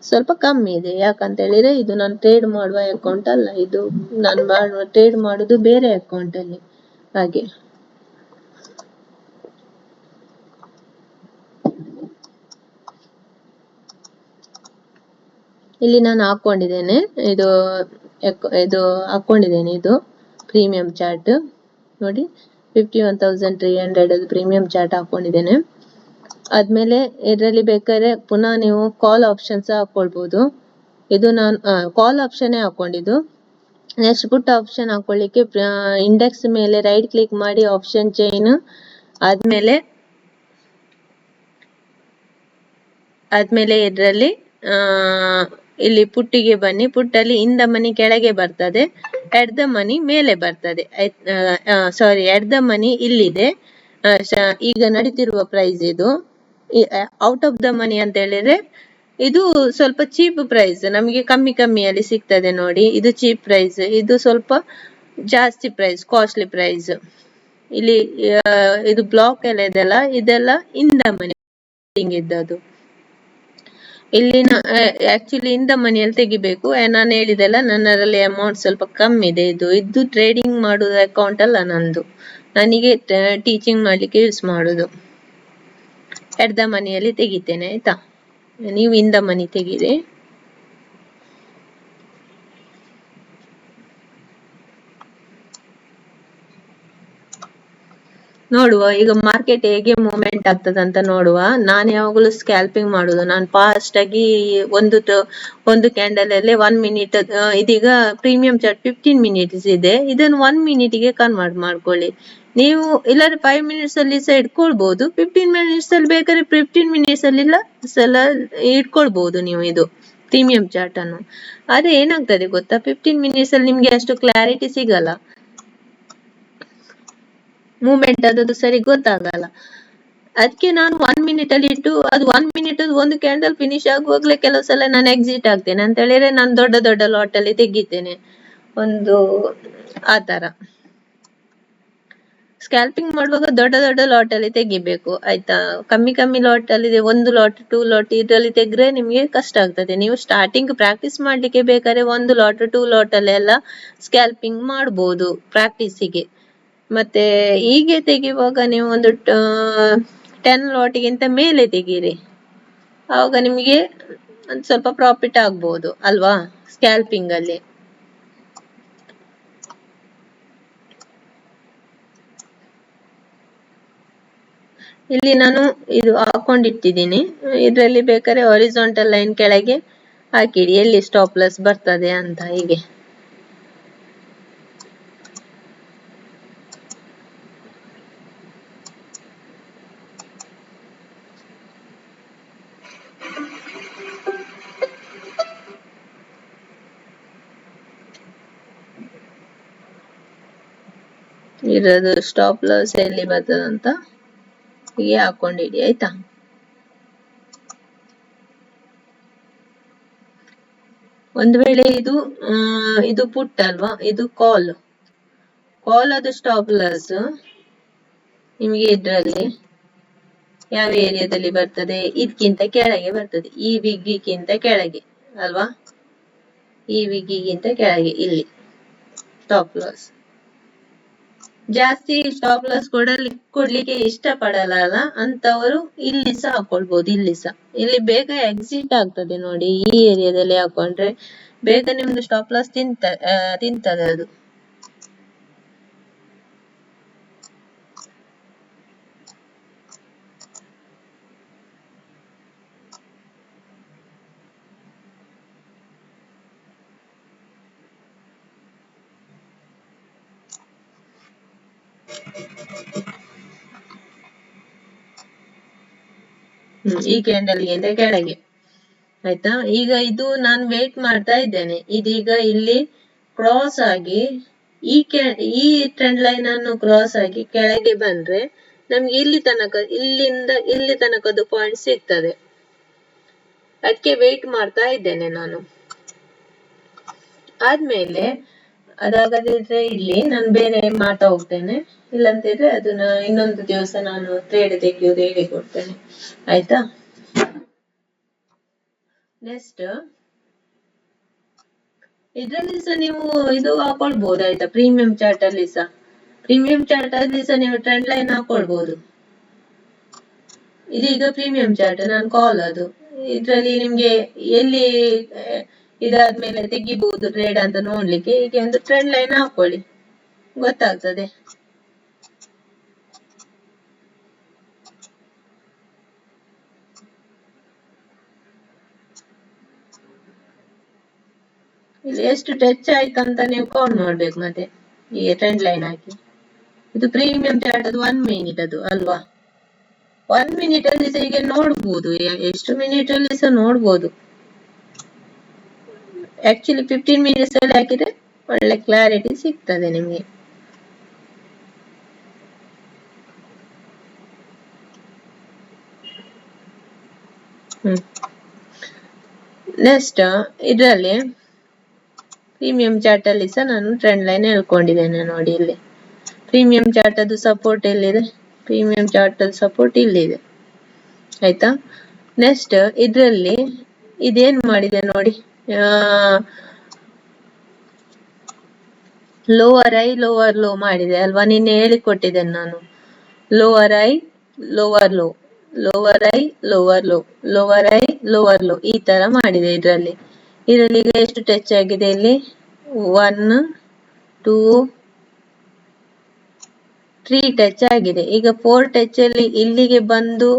A: ಸ್ವಲ್ಪ ಕಮ್ಮಿ ಇದೆ. ಯಾಕಂತ ಹೇಳಿದ್ರೆ ಇದು ನಾನು ಟ್ರೇಡ್ ಮಾಡುವ ಅಕೌಂಟ್ ಅಲ್ಲ, ಇದು ನಾನು ಟ್ರೇಡ್ ಮಾಡುದು ಬೇರೆ ಅಕೌಂಟ್ ಅಲ್ಲಿ, ಹಾಗೆ. ಇಲ್ಲಿ ನಾನು ಹಾಕೊಂಡಿದ್ದೇನೆ, ಇದು ಹಾಕೊಂಡಿದ್ದೇನೆ, ಇದು ಪ್ರೀಮಿಯಂ ಚಾರ್ಟ್ ನೋಡಿ. 51,300 ಅದು ಪ್ರೀಮಿಯಂ ಚಾರ್ಟ್ ಹಾಕೊಂಡಿದ್ದೇನೆ. ಆದ್ಮೇಲೆ ಇದರಲ್ಲಿ ಬೇಕಾದ್ರೆ ಪುನಃ ನೀವು ಕಾಲ್ ಆಪ್ಷನ್ಸ್ ಹಾಕೊಳ್ಬಹುದು. ಇದು ನಾನು ಕಾಲ್ ಆಪ್ಷನ್ ಹಾಕೊಂಡಿದ್ದು. ನೆಕ್ಸ್ಟ್ ಪುಟ್ ಆಪ್ಷನ್ ಹಾಕೊಳ್ಳಿಕ್ಕೆ ಇಂಡೆಕ್ಸ್ ಮೇಲೆ ರೈಟ್ ಕ್ಲಿಕ್ ಮಾಡಿ ಆಪ್ಷನ್ ಚೈನ್, ಆದ್ಮೇಲೆ ಇದರಲ್ಲಿ ಇಲ್ಲಿ ಪುಟ್ಟಿಗೆ ಬನ್ನಿ. ಪುಟ್ಟಲ್ಲಿ ಇನ್ ದ ಮನಿ ಕೆಳಗೆ ಬರ್ತದೆ, ಎಟ್ ದ ಮನಿ ಮೇಲೆ ಬರ್ತದೆ. ಸಾರಿ, ಎಟ್ ದ ಮನಿ ಇಲ್ಲಿದೆ, ಈಗ ನಡೀತಿರುವ ಪ್ರೈಸ್ ಇದು. ಔಟ್ ಆಫ್ ದ ಮನಿ ಅಂತ ಹೇಳಿದ್ರೆ ಇದು ಸ್ವಲ್ಪ ಚೀಪ್ ಪ್ರೈಸ್, ನಮಗೆ ಕಮ್ಮಿ ಕಮ್ಮಿಯಲ್ಲಿ ಸಿಗ್ತದೆ ನೋಡಿ. ಇದು ಚೀಪ್ ಪ್ರೈಸ್, ಇದು ಸ್ವಲ್ಪ ಜಾಸ್ತಿ ಪ್ರೈಸ್, ಕಾಸ್ಟ್ಲಿ ಪ್ರೈಸ್. ಇಲ್ಲಿ ಇದು ಬ್ಲಾಕ್ ಎಲ್ಲ ಇದೆಲ್ಲ, ಇದೆಲ್ಲ ಇನ್ ದ ಮನಿ ಇದ್ದದ್ದು. ಇಲ್ಲಿ ಆಕ್ಚುಲಿ ಇನ್ ದ ಮನಿಯಲ್ಲಿ ತೆಗಿಬೇಕು. ನಾನು ಹೇಳಿದೆಲ್ಲ, ನನ್ನರಲ್ಲಿ ಅಮೌಂಟ್ ಸ್ವಲ್ಪ ಕಮ್ಮಿ ಇದೆ. ಇದು ಟ್ರೇಡಿಂಗ್ ಮಾಡುವ ಅಕೌಂಟ್ ಅಲ್ಲ ನಂದು, ನನಗೆ ಟೀಚಿಂಗ್ ಮಾಡ್ಲಿಕ್ಕೆ ಯೂಸ್ ಮಾಡುದು. ಎಟ್ ದ ಮನಿಯಲ್ಲಿ ತೆಗಿತೇನೆ ಆಯ್ತಾ. ನೀವು ಇನ್ ದ ಮನಿ ತೆಗೀರಿ. ನೋಡುವ ಈಗ ಮಾರ್ಕೆಟ್ ಹೇಗೆ ಮೂವ್ಮೆಂಟ್ ಆಗ್ತದಂತ ನೋಡುವ. ನಾನು ಯಾವಾಗಲೂ ಸ್ಕ್ಯಾಲ್ಪಿಂಗ್ ಮಾಡುದು. ನಾನು ಫಾಸ್ಟ್ ಆಗಿ ಒಂದು ಕ್ಯಾಂಡಲ್ ಅಲ್ಲಿ 1 minute, ಇದೀಗ ಪ್ರೀಮಿಯಂ ಚಾರ್ಟ್ 15 minutes ಇದೆ, ಇದನ್ನು 1 minute ಗೆ ಕನ್ವರ್ಟ್ ಮಾಡ್ಕೊಳ್ಳಿ. ನೀವು ಇಲ್ಲಾಂದ್ರೆ 5 minutes ಅಲ್ಲಿ ಸಹ ಇಟ್ಕೊಳ್ಬಹುದು. 15 minutes ಅಲ್ಲಿ ಬೇಕಾದ್ರೆ 15 minutes ಅಲ್ಲಿ ಇಟ್ಕೊಳ್ಬಹುದು ನೀವು ಇದು ಪ್ರೀಮಿಯಂ ಚಾರ್ಟ್ ಅನ್ನು. ಆದ್ರೆ ಏನಾಗ್ತದೆ ಗೊತ್ತಾ, 15 minutes ಅಲ್ಲಿ ನಿಮ್ಗೆ ಅಷ್ಟು ಕ್ಲಾರಿಟಿ ಸಿಗಲ್ಲ, ಮೂವ್ಮೆಂಟ್ ಅದದ್ದು ಸರಿ ಗೊತ್ತಾಗಲ್ಲ. ಅದಕ್ಕೆ ನಾನು 1 minute ಅಲ್ಲಿ ಇಟ್ಟು, ಅದು 1 minute ಒಂದು ಕ್ಯಾಂಡಲ್ ಫಿನಿಶ್ ಆಗುವಾಗ್ಲೇ ಕೆಲವು ಸಲ ನಾನು ಎಕ್ಸಿಟ್ ಆಗ್ತೇನೆ. ಅಂತ ಹೇಳಿದ್ರೆ ನಾನು ದೊಡ್ಡ ದೊಡ್ಡ ಲಾಟ್ ಅಲ್ಲಿ ತೆಗಿತೇನೆ, ಒಂದು ಆ ತರ. ಸ್ಕ್ಯಾಲ್ಪಿಂಗ್ ಮಾಡುವಾಗ ದೊಡ್ಡ ದೊಡ್ಡ ಲಾಟ್ ಅಲ್ಲಿ ತೆಗಿಬೇಕು ಆಯ್ತಾ. ಕಮ್ಮಿ ಕಮ್ಮಿ ಲಾಟ್ ಅಲ್ಲಿ, 1 lot 2 lot ಇದ್ರಲ್ಲಿ ತೆಗ್ರೆ ನಿಮ್ಗೆ ಕಷ್ಟ ಆಗ್ತದೆ. ನೀವು ಸ್ಟಾರ್ಟಿಂಗ್ ಪ್ರಾಕ್ಟೀಸ್ ಮಾಡ್ಲಿಕ್ಕೆ ಬೇಕಾದ್ರೆ 1 lot 2 lot ಅಲ್ಲೆಲ್ಲ ಸ್ಕ್ಯಾಲ್ಪಿಂಗ್ ಮಾಡ್ಬೋದು ಪ್ರಾಕ್ಟೀಸಿಗೆ. ಮತ್ತೆ ಹೀಗೆ ತೆಗೆಯುವಾಗ ನೀವು ಒಂದು 10 lot ಗಿಂತ ಮೇಲೆ ತೆಗೀರಿ, ಆವಾಗ ನಿಮಗೆ ಒಂದು ಸ್ವಲ್ಪ ಪ್ರಾಫಿಟ್ ಆಗ್ಬೋದು ಅಲ್ವಾ ಸ್ಕ್ಯಾಲ್ಪಿಂಗ್ ಅಲ್ಲಿ. ಇಲ್ಲಿ ನಾನು ಇದು ಹಾಕೊಂಡಿಟ್ಟಿದ್ದೀನಿ. ಇದರಲ್ಲಿ ಬೇಕಾದ್ರೆ ಹಾರಿಜಾಂಟಲ್ ಲೈನ್ ಕೆಳಗೆ ಹಾಕಿಡಿ, ಎಲ್ಲಿ ಸ್ಟಾಪ್ ಲಾಸ್ ಬರ್ತದೆ ಅಂತ. ಹೀಗೆ ಇರೋದು ಸ್ಟಾಪ್ ಲಾಸ್ ಎಲ್ಲಿ ಬರ್ತದಂತ ಹೀಗೆ ಹಾಕೊಂಡಿಡಿ ಆಯ್ತಾ. ಒಂದು ವೇಳೆ ಇದು ಪುಟ್ ಅಲ್ವಾ, ಇದು ಕಾಲ್ ಕೋಲದ ಸ್ಟಾಪ್ ಲಾಸ್ ನಿಮಗೆ ಇದ್ರಲ್ಲಿ ಯಾವ ಏರಿಯಾದಲ್ಲಿ ಬರ್ತದೆ, ಇದಕ್ಕಿಂತ ಕೆಳಗೆ ಬರ್ತದೆ, ಈ ಬಿಗ್ಗಿಗಿಂತ ಕೆಳಗೆ ಅಲ್ವಾ, ಈ ಬಿಗ್ಗಿಗಿಂತ ಕೆಳಗೆ ಇಲ್ಲಿ ಸ್ಟಾಪ್ ಲಾಸ್. ಜಾಸ್ತಿ ಸ್ಟಾಪ್ ಲಾಸ್ ಕೊಡ್ಲಿಕ್ಕೆ ಇಷ್ಟ ಪಡಲ್ಲ ಅಂತವರು ಇಲ್ಲಿ ಸಹ ಹಾಕೊಳ್ಬಹುದು. ಇಲ್ಲಿ ಬೇಗ ಎಕ್ಸಿಟ್ ಆಗ್ತದೆ ನೋಡಿ, ಈ ಏರಿಯಾದಲ್ಲಿ ಹಾಕೊಂಡ್ರೆ ಬೇಗ ನಿಮ್ದು ಸ್ಟಾಪ್ ಲಾಸ್ ತಿಂತದೆ ಅದು. ಈ ಕ್ಯಾಂಡಲ್ಗಿಂತ ಕೆಳಗೆ ಆಯ್ತಾ. ಈಗ ಇದು ನಾನು ವೇಟ್ ಮಾಡ್ತಾ ಇದ್ದೇನೆ, ಇದೀಗ ಇಲ್ಲಿ ಕ್ರಾಸ್ ಆಗಿ ಈ ಟ್ರೆಂಡ್ ಲೈನ್ ಅನ್ನು ಕ್ರಾಸ್ ಆಗಿ ಕೆಳಗೆ ಬಂದ್ರೆ ನಮ್ಗೆ ಇಲ್ಲಿಂದ ಇಲ್ಲಿ ತನಕದ್ದು ಪಾಯಿಂಟ್ ಸಿಗ್ತದೆ. ಅದಕ್ಕೆ ವೇಟ್ ಮಾಡ್ತಾ ಇದ್ದೇನೆ ನಾನು. ಆದ್ಮೇಲೆ ಅದಾಗದಿದ್ರೆ ಇಲ್ಲಿ ನಾನು ಬೇರೆ ಮಾಡ್ತಾ ಹೋಗ್ತೇನೆ, ಇಲ್ಲಂತಿದ್ರೆ ಅದನ್ನ ಇನ್ನೊಂದು ದಿವಸ ನಾನು ಟ್ರೇಡ್ ತೆಗೆಯೋದು ಹೇಳಿಕೊಡ್ತೇನೆ ಆಯ್ತಾ. ನೆಕ್ಸ್ಟ್ ಇದ್ರಲ್ಲಿ ಸಹ ನೀವು ಇದು ಹಾಕೊಳ್ಬಹುದು ಆಯ್ತಾ, ಪ್ರೀಮಿಯಂ ಚಾರ್ಟ್ ಅಲ್ಲಿ ಸಹ ನೀವು ಟ್ರೆಂಡ್ ಲೈನ್ ಹಾಕೊಳ್ಬಹುದು. ಇದೀಗ ಪ್ರೀಮಿಯಂ ಚಾರ್ಟ್ ನಾನು ಕಾಲ್ ಅದು, ಇದ್ರಲ್ಲಿ ನಿಮ್ಗೆ ಎಲ್ಲಿ ಇದಾದ್ಮೇಲೆ ತೆಗಿಬಹುದು ಟ್ರೇಡ್ ಅಂತ ನೋಡ್ಲಿಕ್ಕೆ ಹೀಗೆ ಒಂದು ಟ್ರೆಂಡ್ ಲೈನ್ ಹಾಕೊಳ್ಳಿ, ಗೊತ್ತಾಗ್ತದೆ. ಇಲ್ಲಿ ಎಷ್ಟು ಟಚ್ ಆಯ್ತಂತ ನೀವು ಕೌಂಟ್ ಮಾಡ್ಬೇಕು ಮತ್ತೆ ಈ ಟ್ರೆಂಡ್ ಲೈನ್ ಹಾಕಿ. ಇದು ಪ್ರೀಮಿಯಂ ಚಾರ್ಟ್ ಅದು 1 ಮಿನಿಟ್ ಅದು ಅಲ್ವಾ, 1 ಮಿನಿಟ್ ಅಲ್ಲಿ ಸಹ ಹೀಗೆ ನೋಡ್ಬೋದು, ಎಷ್ಟು ಮಿನಿಟ್ ಅಲ್ಲಿ ಸಹ ನೋಡ್ಬೋದು. ಆಕ್ಚುಲಿ 15 ಮಿನಿಟ್ಸ್ ಅಲ್ಲಿ ಹಾಕಿದ್ರೆ ಒಳ್ಳೆ ಕ್ಲಾರಿಟಿ ಸಿಗ್ತದೆ ನಿಮ್ಗೆ. ನೆಕ್ಸ್ಟ್ ಇದರಲ್ಲಿ ಪ್ರೀಮಿಯಂ ಚಾರ್ಟ್ ಅಲ್ಲಿ ಸಹ ನಾನು ಟ್ರೆಂಡ್ ಲೈನ್ ಹೇಳ್ಕೊಂಡಿದ್ದೇನೆ ನೋಡಿ. ಇಲ್ಲಿ ಪ್ರೀಮಿಯಂ ಚಾರ್ಟ್ ಅದು ಸಪೋರ್ಟ್ ಎಲ್ಲಿದೆ, ಪ್ರೀಮಿಯಂ ಚಾರ್ಟ್ ಅಲ್ಲಿ ಸಪೋರ್ಟ್ ಇಲ್ಲಿದೆ ಆಯ್ತಾ. ನೆಕ್ಸ್ಟ್ ಇದ್ರಲ್ಲಿ ಇದೇನ್ ಮಾಡಿದೆ ನೋಡಿ, ಲೋವರ್ ಐ ಲೋವರ್ ಲೋ ಮಾಡಿದೆ ಅಲ್ವಾ, ನಿನ್ನೆ ಹೇಳಿಕೊಟ್ಟಿದ್ದೇನೆ ನಾನು. Lower I lower low, lower I lower low, lower I lower low, ಈ ತರ ಮಾಡಿದೆ. ಇದರಲ್ಲಿ ಈಗ ಎಷ್ಟು ಟಚ್ ಆಗಿದೆ, ಇಲ್ಲಿ 1 2 3 ಟಚ್ ಆಗಿದೆ. ಈಗ 4 ಟಚ್ ಅಲ್ಲಿ ಇಲ್ಲಿಗೆ ಬಂದು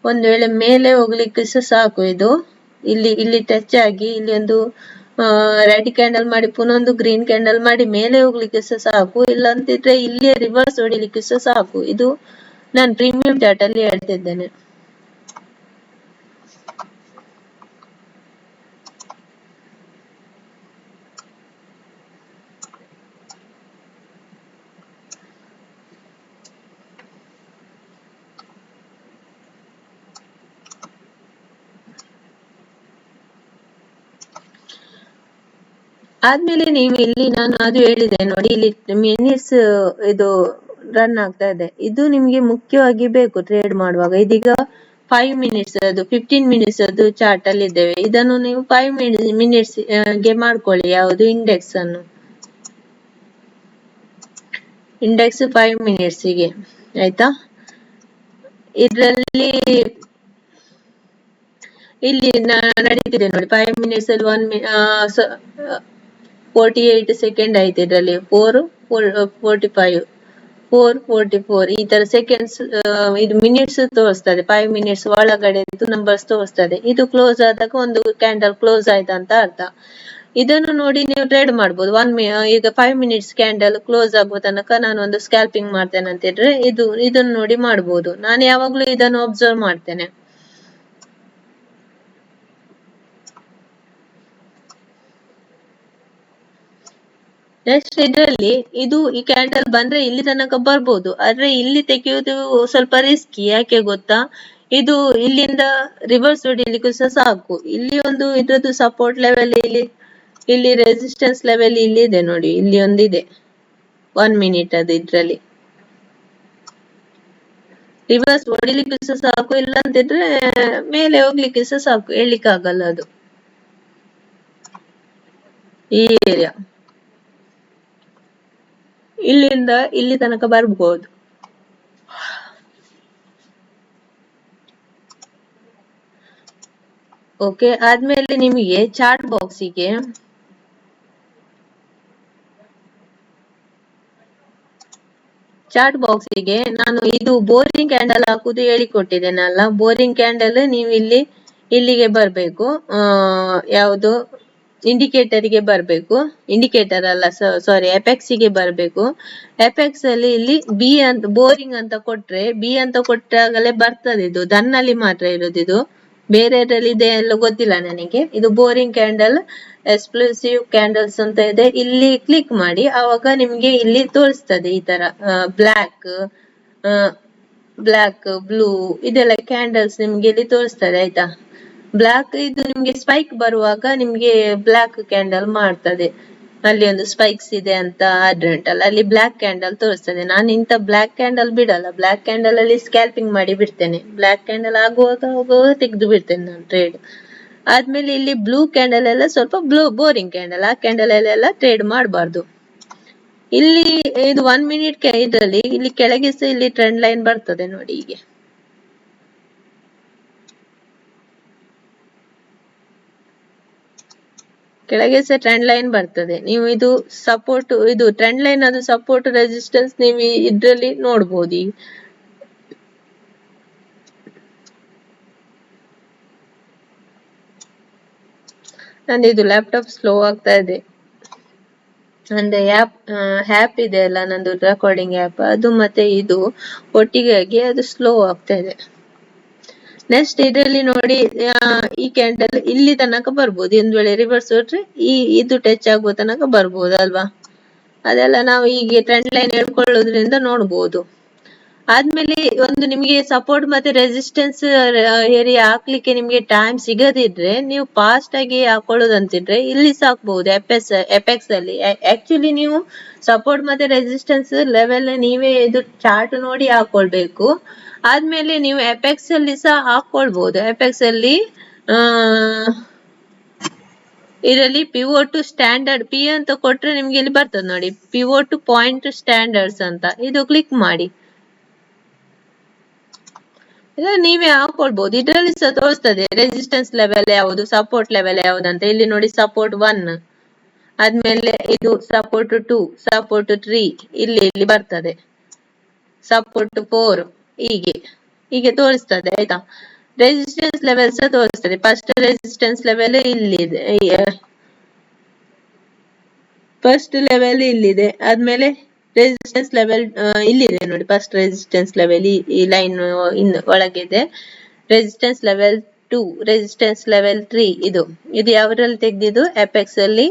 A: ಒಂದು ವೇಳೆ ಮೇಲೆ ಹೋಗ್ಲಿಕ್ಕೆ ಸಹ ಸಾಕು. ಇದು ಇಲ್ಲಿ ಟಚ್ ಆಗಿ ಇಲ್ಲಿ ಒಂದು ರೆಡ್ ಕ್ಯಾಂಡಲ್ ಮಾಡಿ ಪುನಃ ಒಂದು ಗ್ರೀನ್ ಕ್ಯಾಂಡಲ್ ಮಾಡಿ ಮೇಲೆ ಹೋಗ್ಲಿಕ್ಕೆ ಸಹ ಸಾಕು, ಇಲ್ಲಂತಿದ್ರೆ ಇಲ್ಲಿಯೇ ರಿವರ್ಸ್ ಹೊಡಿಲಿಕ್ಕೆ ಸಹ ಸಾಕು. ಇದು ನಾನು ಪ್ರೀಮಿಯಂ ಚಾರ್ಟ್ ಅಲ್ಲಿ ಹೇಳ್ತಿದ್ದೇನೆ. ಆದ್ಮೇಲೆ ನೀವು ಇಲ್ಲಿ ನಾನು ಅದು ಹೇಳಿದೆ ನೋಡಿ, ಇಲ್ಲಿ ಮಿನಿಟ್ಸ್ ಇದು ರನ್ ಆಗ್ತಾ ಇದೆ, ಇದು ನಿಮ್ಗೆ ಮುಖ್ಯವಾಗಿ ಬೇಕು ಟ್ರೇಡ್ ಮಾಡುವಾಗ. ಇದೀಗ 5 ಮಿನಿಟ್ಸ್ ಅದು 15 ಮಿನಿಟ್ಸ್ ಅದು ಚಾರ್ಟ್ ಅಲ್ಲಿ ಇದ್ದೇವೆ. ಇದನ್ನು ನೀವು 5 ಮಿನಿಟ್ಸ್ ಗೆ ಮಾಡ್ಕೊಳ್ಳಿ, ಯಾವುದು ಇಂಡೆಕ್ಸ್ ಅನ್ನು, ಇಂಡೆಕ್ಸ್ 5 ಮಿನಿಟ್ಸ್ ಗೆ ಆಯ್ತಾ. ಇದರಲ್ಲಿ ಇಲ್ಲಿ ನಡೀತಿದೆ ನೋಡಿ 5 ಮಿನಿಟ್ಸ್ ಅಲ್ಲಿ 48 ಸೆಕೆಂಡ್ ಆಯ್ತು. ಇದರಲ್ಲಿ 4:45 4:44 ಈ ತರ ಸೆಕೆಂಡ್ಸ್ ಇದು ಮಿನಿಟ್ಸ್ ತೋರಿಸ್ತದೆ. 5 ಮಿನಿಟ್ಸ್ ಒಳಗಡೆ ನಂಬರ್ಸ್ ತೋರಿಸ್ತದೆ. ಇದು ಕ್ಲೋಸ್ ಆದಾಗ ಒಂದು ಕ್ಯಾಂಡಲ್ ಕ್ಲೋಸ್ ಆಯ್ತು ಅಂತ ಅರ್ಥ. ಇದನ್ನು ನೋಡಿ ನೀವು ಟ್ರೇಡ್ ಮಾಡ್ಬೋದು. ಈಗ 5 ಮಿನಿಟ್ಸ್ ಕ್ಯಾಂಡಲ್ ಕ್ಲೋಸ್ ಆಗುವ ತನಕ ನಾನು ಒಂದು ಸ್ಕ್ಯಾಲ್ಪಿಂಗ್ ಮಾಡ್ತೇನೆ ಅಂತ ಹೇಳಿದ್ರೆ ಇದನ್ನು ನೋಡಿ ಮಾಡ್ಬೋದು. ನಾನು ಯಾವಾಗ್ಲೂ ಇದನ್ನು ಅಬ್ಸರ್ವ್ ಮಾಡ್ತೇನೆ. ನೆಕ್ಸ್ಟ್ ಇದರಲ್ಲಿ ಈ ಕ್ಯಾಂಡಲ್ ಬಂದ್ರೆ ಇಲ್ಲಿ ತನಕ ಬರ್ಬೋದು, ಆದ್ರೆ ಇಲ್ಲಿ ತೆಗೆಯುವುದು ಸ್ವಲ್ಪ ರಿಸ್ಕಿ. ಯಾಕೆ ಗೊತ್ತಾ, ಇದು ಇಲ್ಲಿಂದ ರಿವರ್ಸ್ ಹೊಡಿಲಿಕ್ಕೂ ಸಹ ಸಾಕು. ಇಲ್ಲಿ ಒಂದು ಇದ್ರದ್ದು ಸಪೋರ್ಟ್ ಲೆವೆಲ್ ಇಲ್ಲಿ ರೆಸಿಸ್ಟೆನ್ಸ್ ಲೆವೆಲ್ ಇಲ್ಲಿ ಇದೆ ನೋಡಿ, ಇಲ್ಲಿ ಒಂದಿದೆ 1 ಮಿನಿಟ್ ಅದು ಇದ್ರಲ್ಲಿ. ರಿವರ್ಸ್ ಹೊಡಿಲಿಕ್ಕೆ ಸಹ ಸಾಕು, ಇಲ್ಲ ಅಂತಿದ್ರೆ ಮೇಲೆ ಹೋಗ್ಲಿಕ್ಕೆ ಸಹ ಸಾಕು, ಹೇಳಿಕ್ಕೆ ಆಗಲ್ಲ ಅದು. ಈ ಏರಿಯಾ ಇಲ್ಲಿಂದ ಇಲ್ಲಿ ತನಕ ಬರ್ಬೋದು. ಓಕೆ, ಆದ್ಮೇಲೆ ನಿಮಗೆ ಚಾಟ್ ಬಾಕ್ಸಿಗೆ ನಾನು ಇದು ಬೋರಿಂಗ್ ಕ್ಯಾಂಡಲ್ ಹಾಕುದು ಹೇಳಿಕೊಟ್ಟಿದ್ದೇನಲ್ಲ. ಬೋರಿಂಗ್ ಕ್ಯಾಂಡಲ್ ನೀವು ಇಲ್ಲಿಗೆ ಬರ್ಬೇಕು. ಯಾವುದು ಇಂಡಿಕೇಟರ್ಗೆ ಬರ್ಬೇಕು. ಇಂಡಿಕೇಟರ್ ಅಲ್ಲ, ಸಾರಿ, ಎಪೆಕ್ಸಿಗೆ ಬರ್ಬೇಕು. ಎಪೆಕ್ಸ್ ಅಲ್ಲಿ ಇಲ್ಲಿ ಬಿ ಅಂತ ಬೋರಿಂಗ್ ಅಂತ ಕೊಟ್ರೆ, ಬಿ ಅಂತ ಕೊಟ್ಟಾಗಲೇ ಬರ್ತದೆ. ಇದು ದನ್ನಲ್ಲಿ ಮಾತ್ರ ಇರೋದು, ಇದು ಬೇರೆದ್ರಲ್ಲಿ ಇದೆ ಎಲ್ಲ ಗೊತ್ತಿಲ್ಲ ನನಗೆ. ಇದು ಬೋರಿಂಗ್ ಕ್ಯಾಂಡಲ್ ಎಕ್ಸ್ಪ್ಲೋಸಿವ್ ಕ್ಯಾಂಡಲ್ಸ್ ಅಂತ ಇದೆ. ಇಲ್ಲಿ ಕ್ಲಿಕ್ ಮಾಡಿ, ಆವಾಗ ನಿಮ್ಗೆ ಇಲ್ಲಿ ತೋರಿಸ್ತದೆ ಈ ತರ ಬ್ಲ್ಯಾಕ್ ಬ್ಲೂ ಇದೆಲ್ಲ ಕ್ಯಾಂಡಲ್ಸ್ ನಿಮ್ಗೆ ಇಲ್ಲಿ ತೋರಿಸ್ತದೆ, ಆಯ್ತಾ. ಬ್ಲ್ಯಾಕ್ ಇದು ನಿಮ್ಗೆ ಸ್ಪೈಕ್ ಬರುವಾಗ ನಿಮ್ಗೆ ಬ್ಲ್ಯಾಕ್ ಕ್ಯಾಂಡಲ್ ಮಾಡ್ತದೆ. ಅಲ್ಲಿ ಒಂದು ಸ್ಪೈಕ್ಸ್ ಇದೆ ಅಂತ ಆದ್ರೆ ಉಂಟಲ್ಲ, ಅಲ್ಲಿ ಬ್ಲ್ಯಾಕ್ ಕ್ಯಾಂಡಲ್ ತೋರಿಸ್ತದೆ. ನಾನು ಇಂತ ಬ್ಲ್ಯಾಕ್ ಕ್ಯಾಂಡಲ್ ಬಿಡಲ್ಲ. ಬ್ಲ್ಯಾಕ್ ಕ್ಯಾಂಡಲ್ ಅಲ್ಲಿ ಸ್ಕ್ಯಾಲ್ಪಿಂಗ್ ಮಾಡಿ ಬಿಡ್ತೇನೆ. ಬ್ಲ್ಯಾಕ್ ಕ್ಯಾಂಡಲ್ ಆಗುವಾಗ ತೆಗೆದು ಬಿಡ್ತೇನೆ ನಾನು ಟ್ರೇಡ್. ಆದ್ಮೇಲೆ ಇಲ್ಲಿ ಬ್ಲೂ ಕ್ಯಾಂಡಲ್ ಎಲ್ಲ ಸ್ವಲ್ಪ ಬೋರಿಂಗ್ ಕ್ಯಾಂಡಲ್, ಆ ಕ್ಯಾಂಡಲ್ ಎಲ್ಲ ಟ್ರೇಡ್ ಮಾಡಬಾರ್ದು. ಇಲ್ಲಿ ಇದು 1 ಮಿನಿಟ್ ಇದರಲ್ಲಿ ಇಲ್ಲಿ ಕೆಳಗೆ ಸಹ ಇಲ್ಲಿ ಟ್ರೆಂಡ್ ಲೈನ್ ಬರ್ತದೆ ನೋಡಿ. ಹೀಗೆ ಕೆಳಗೆ ಸಹ ಟ್ರೆಂಡ್ ಲೈನ್ ಬರ್ತದೆ. ನೀವು ಇದು ಸಪೋರ್ಟ್, ಇದು ಟ್ರೆಂಡ್ ಲೈನ್ ಅದು ಸಪೋರ್ಟ್ ರೆಸಿಸ್ಟೆನ್ಸ್ ನೀವು ಇದ್ರಲ್ಲಿ ನೋಡ್ಬೋದು. ನಂದು ಇದು ಲ್ಯಾಪ್ಟಾಪ್ ಸ್ಲೋ ಆಗ್ತಾ ಇದೆ. ಅಂದ್ರೆ ಆ್ಯಪ್ ಇದೆ ಅಲ್ಲ ನಂದು ರೆಕಾರ್ಡಿಂಗ್ ಆ್ಯಪ್, ಅದು ಮತ್ತೆ ಇದು ಒಟ್ಟಿಗೆ ಆಗಿ ಅದು ಸ್ಲೋ ಆಗ್ತಾ ಇದೆ. ನೆಕ್ಸ್ಟ್ ಇದರಲ್ಲಿ ನೋಡಿ, ಈ ಕ್ಯಾಂಡಲ್ ಇಲ್ಲಿ ತನಕ ಬರ್ಬೋದು. ಒಂದ್ ವೇಳೆ ರಿವರ್ಸ್ ಹೊಟ್ರೆ ಇದು ಟಚ್ ಆಗುವ ತನಕ ಬರ್ಬೋದು ಅಲ್ವಾ. ಅದೆಲ್ಲ ನಾವು ಹೀಗೆ ಟ್ರೆಂಡ್ ಲೈನ್ ಹೇಳ್ಕೊಳ್ಳೋದ್ರಿಂದ ನೋಡ್ಬೋದು. ಆದ್ಮೇಲೆ ಒಂದು ನಿಮಗೆ ಸಪೋರ್ಟ್ ಮತ್ತೆ ರೆಸಿಸ್ಟೆನ್ಸ್ ಏರಿಯಾ ಹಾಕ್ಲಿಕ್ಕೆ ನಿಮ್ಗೆ ಟೈಮ್ ಸಿಗದಿದ್ರೆ, ನೀವು ಫಾಸ್ಟ್ ಆಗಿ ಹಾಕೊಳ್ಳೋದಂತಿದ್ರೆ ಇಲ್ಲಿ ಸಾಕ್ಬಹುದು. ಎಪೆಕ್ಸ್ ಅಲ್ಲಿ ಆಕ್ಚುಲಿ ನೀವು ಸಪೋರ್ಟ್ ಮತ್ತೆ ರೆಸಿಸ್ಟೆನ್ಸ್ ಲೆವೆಲ್ ನೀವೇ ಇದು ಚಾರ್ಟ್ ನೋಡಿ ಹಾಕೊಳ್ಬೇಕು. ಆದ್ಮೇಲೆ ನೀವು ಎಪೆಕ್ಸ್ ಅಲ್ಲಿ ಸಹ ಹಾಕೊಳ್ಬಹುದು. ಎಪೆಕ್ಸ್ ಅಲ್ಲಿ ಇದರಲ್ಲಿ ಪಿವೋಟ್ ಸ್ಟ್ಯಾಂಡರ್ಡ್ ಪಿ ಅಂತ ಕೊಟ್ರೆ ನಿಮ್ಗೆ ಇಲ್ಲಿ ಬರ್ತದೆ ನೋಡಿ, ಪಿವೋಟ್ ಪಾಯಿಂಟ್ ಸ್ಟ್ಯಾಂಡರ್ಡ್ಸ್ ಅಂತ. ಇದು ಕ್ಲಿಕ್ ಮಾಡಿ, ನೀವೇ ಹಾಕೊಳ್ಬಹುದು. ಇದರಲ್ಲಿ ಸಹ ತೋರಿಸ್ತದೆ ರೆಸಿಸ್ಟೆನ್ಸ್ ಲೆವೆಲ್ ಯಾವುದು, ಸಪೋರ್ಟ್ ಲೆವೆಲ್ ಯಾವ್ದಂತ. ಇಲ್ಲಿ ನೋಡಿ ಸಪೋರ್ಟ್ 1, ಆದ್ಮೇಲೆ ಇದು ಸಪೋರ್ಟ್ 2, ಸಪೋರ್ಟ್ 3 ಇಲ್ಲಿ ಬರ್ತದೆ, ಸಪೋರ್ಟ್ 4 ಹೀಗೆ ತೋರಿಸ್ತದೆ, ಆಯ್ತಾ. ರೆಸಿಸ್ಟೆನ್ಸ್ ಲೆವೆಲ್ ಸಹ ತೋರಿಸ್ತದೆ. ಫಸ್ಟ್ ರೆಸಿಸ್ಟೆನ್ಸ್ ಲೆವೆಲ್ ಇಲ್ಲಿದೆ, ಫಸ್ಟ್ ಲೆವೆಲ್ ಇಲ್ಲಿದೆ. ಆದ್ಮೇಲೆ ರೆಸಿಸ್ಟೆನ್ಸ್ ಲೆವೆಲ್ ಇಲ್ಲಿದೆ ನೋಡಿ, ಫಸ್ಟ್ ರೆಸಿಸ್ಟೆನ್ಸ್ ಲೆವೆಲ್ ಈ ಲೈನ್ ಒಳಗಿದೆ. ರೆಸಿಸ್ಟೆನ್ಸ್ ಲೆವೆಲ್ 2, ರೆಸಿಸ್ಟೆನ್ಸ್ ಲೆವೆಲ್ 3 ಇದು ಯಾವ್ದ್ರಲ್ಲಿ ತೆಗ್ದಿದ್ದು, ಎಪೆಕ್ಸ್ ಅಲ್ಲಿ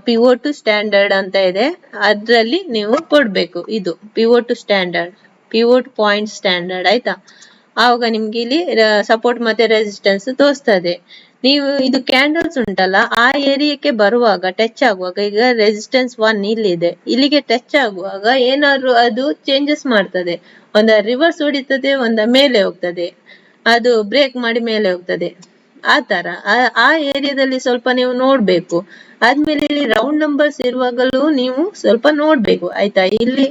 A: ಪಿವೋಟ್ ಸ್ಟ್ಯಾಂಡರ್ಡ್ ಅಂತ ಇದೆ, ಅದ್ರಲ್ಲಿ ನೀವು ಕೊಡ್ಬೇಕು. ಇದು pivot standard, pivot point standard, ಆಯ್ತಾ. ಆವಾಗ ನಿಮ್ಗೆ ಇಲ್ಲಿ ಸಪೋರ್ಟ್ ಮತ್ತೆ ರೆಸಿಸ್ಟೆನ್ಸ್ ತೋರಿಸ್ತದೆ. ನೀವು ಇದು ಕ್ಯಾಂಡಲ್ಸ್ ಉಂಟಲ್ಲ, ಆ ಏರಿಯಾಕ್ಕೆ ಬರುವಾಗ ಟಚ್ ಆಗುವಾಗ, ಈಗ ರೆಸಿಸ್ಟೆನ್ಸ್ 1 ಇಲ್ಲಿದೆ, ಇಲ್ಲಿಗೆ ಟಚ್ ಆಗುವಾಗ ಏನಾದ್ರು ಅದು ಚೇಂಜಸ್ ಮಾಡ್ತದೆ. ಒಂದ ರಿವರ್ಸ್ ಹೊಡಿತದೆ, ಒಂದ ಮೇಲೆ ಹೋಗ್ತದೆ, ಅದು ಬ್ರೇಕ್ ಮಾಡಿ ಮೇಲೆ ಹೋಗ್ತದೆ. ಆ ತರ ಆ ಏರಿಯಾದಲ್ಲಿ ಸ್ವಲ್ಪ ನೀವು ನೋಡ್ಬೇಕು. ಆದ್ಮೇಲೆ ಇಲ್ಲಿ ರೌಂಡ್ ನಂಬರ್ಸ್ ಇರುವಾಗಲೂ ನೀವು ಸ್ವಲ್ಪ ನೋಡ್ಬೇಕು, ಆಯ್ತಾ. ಇಲ್ಲಿ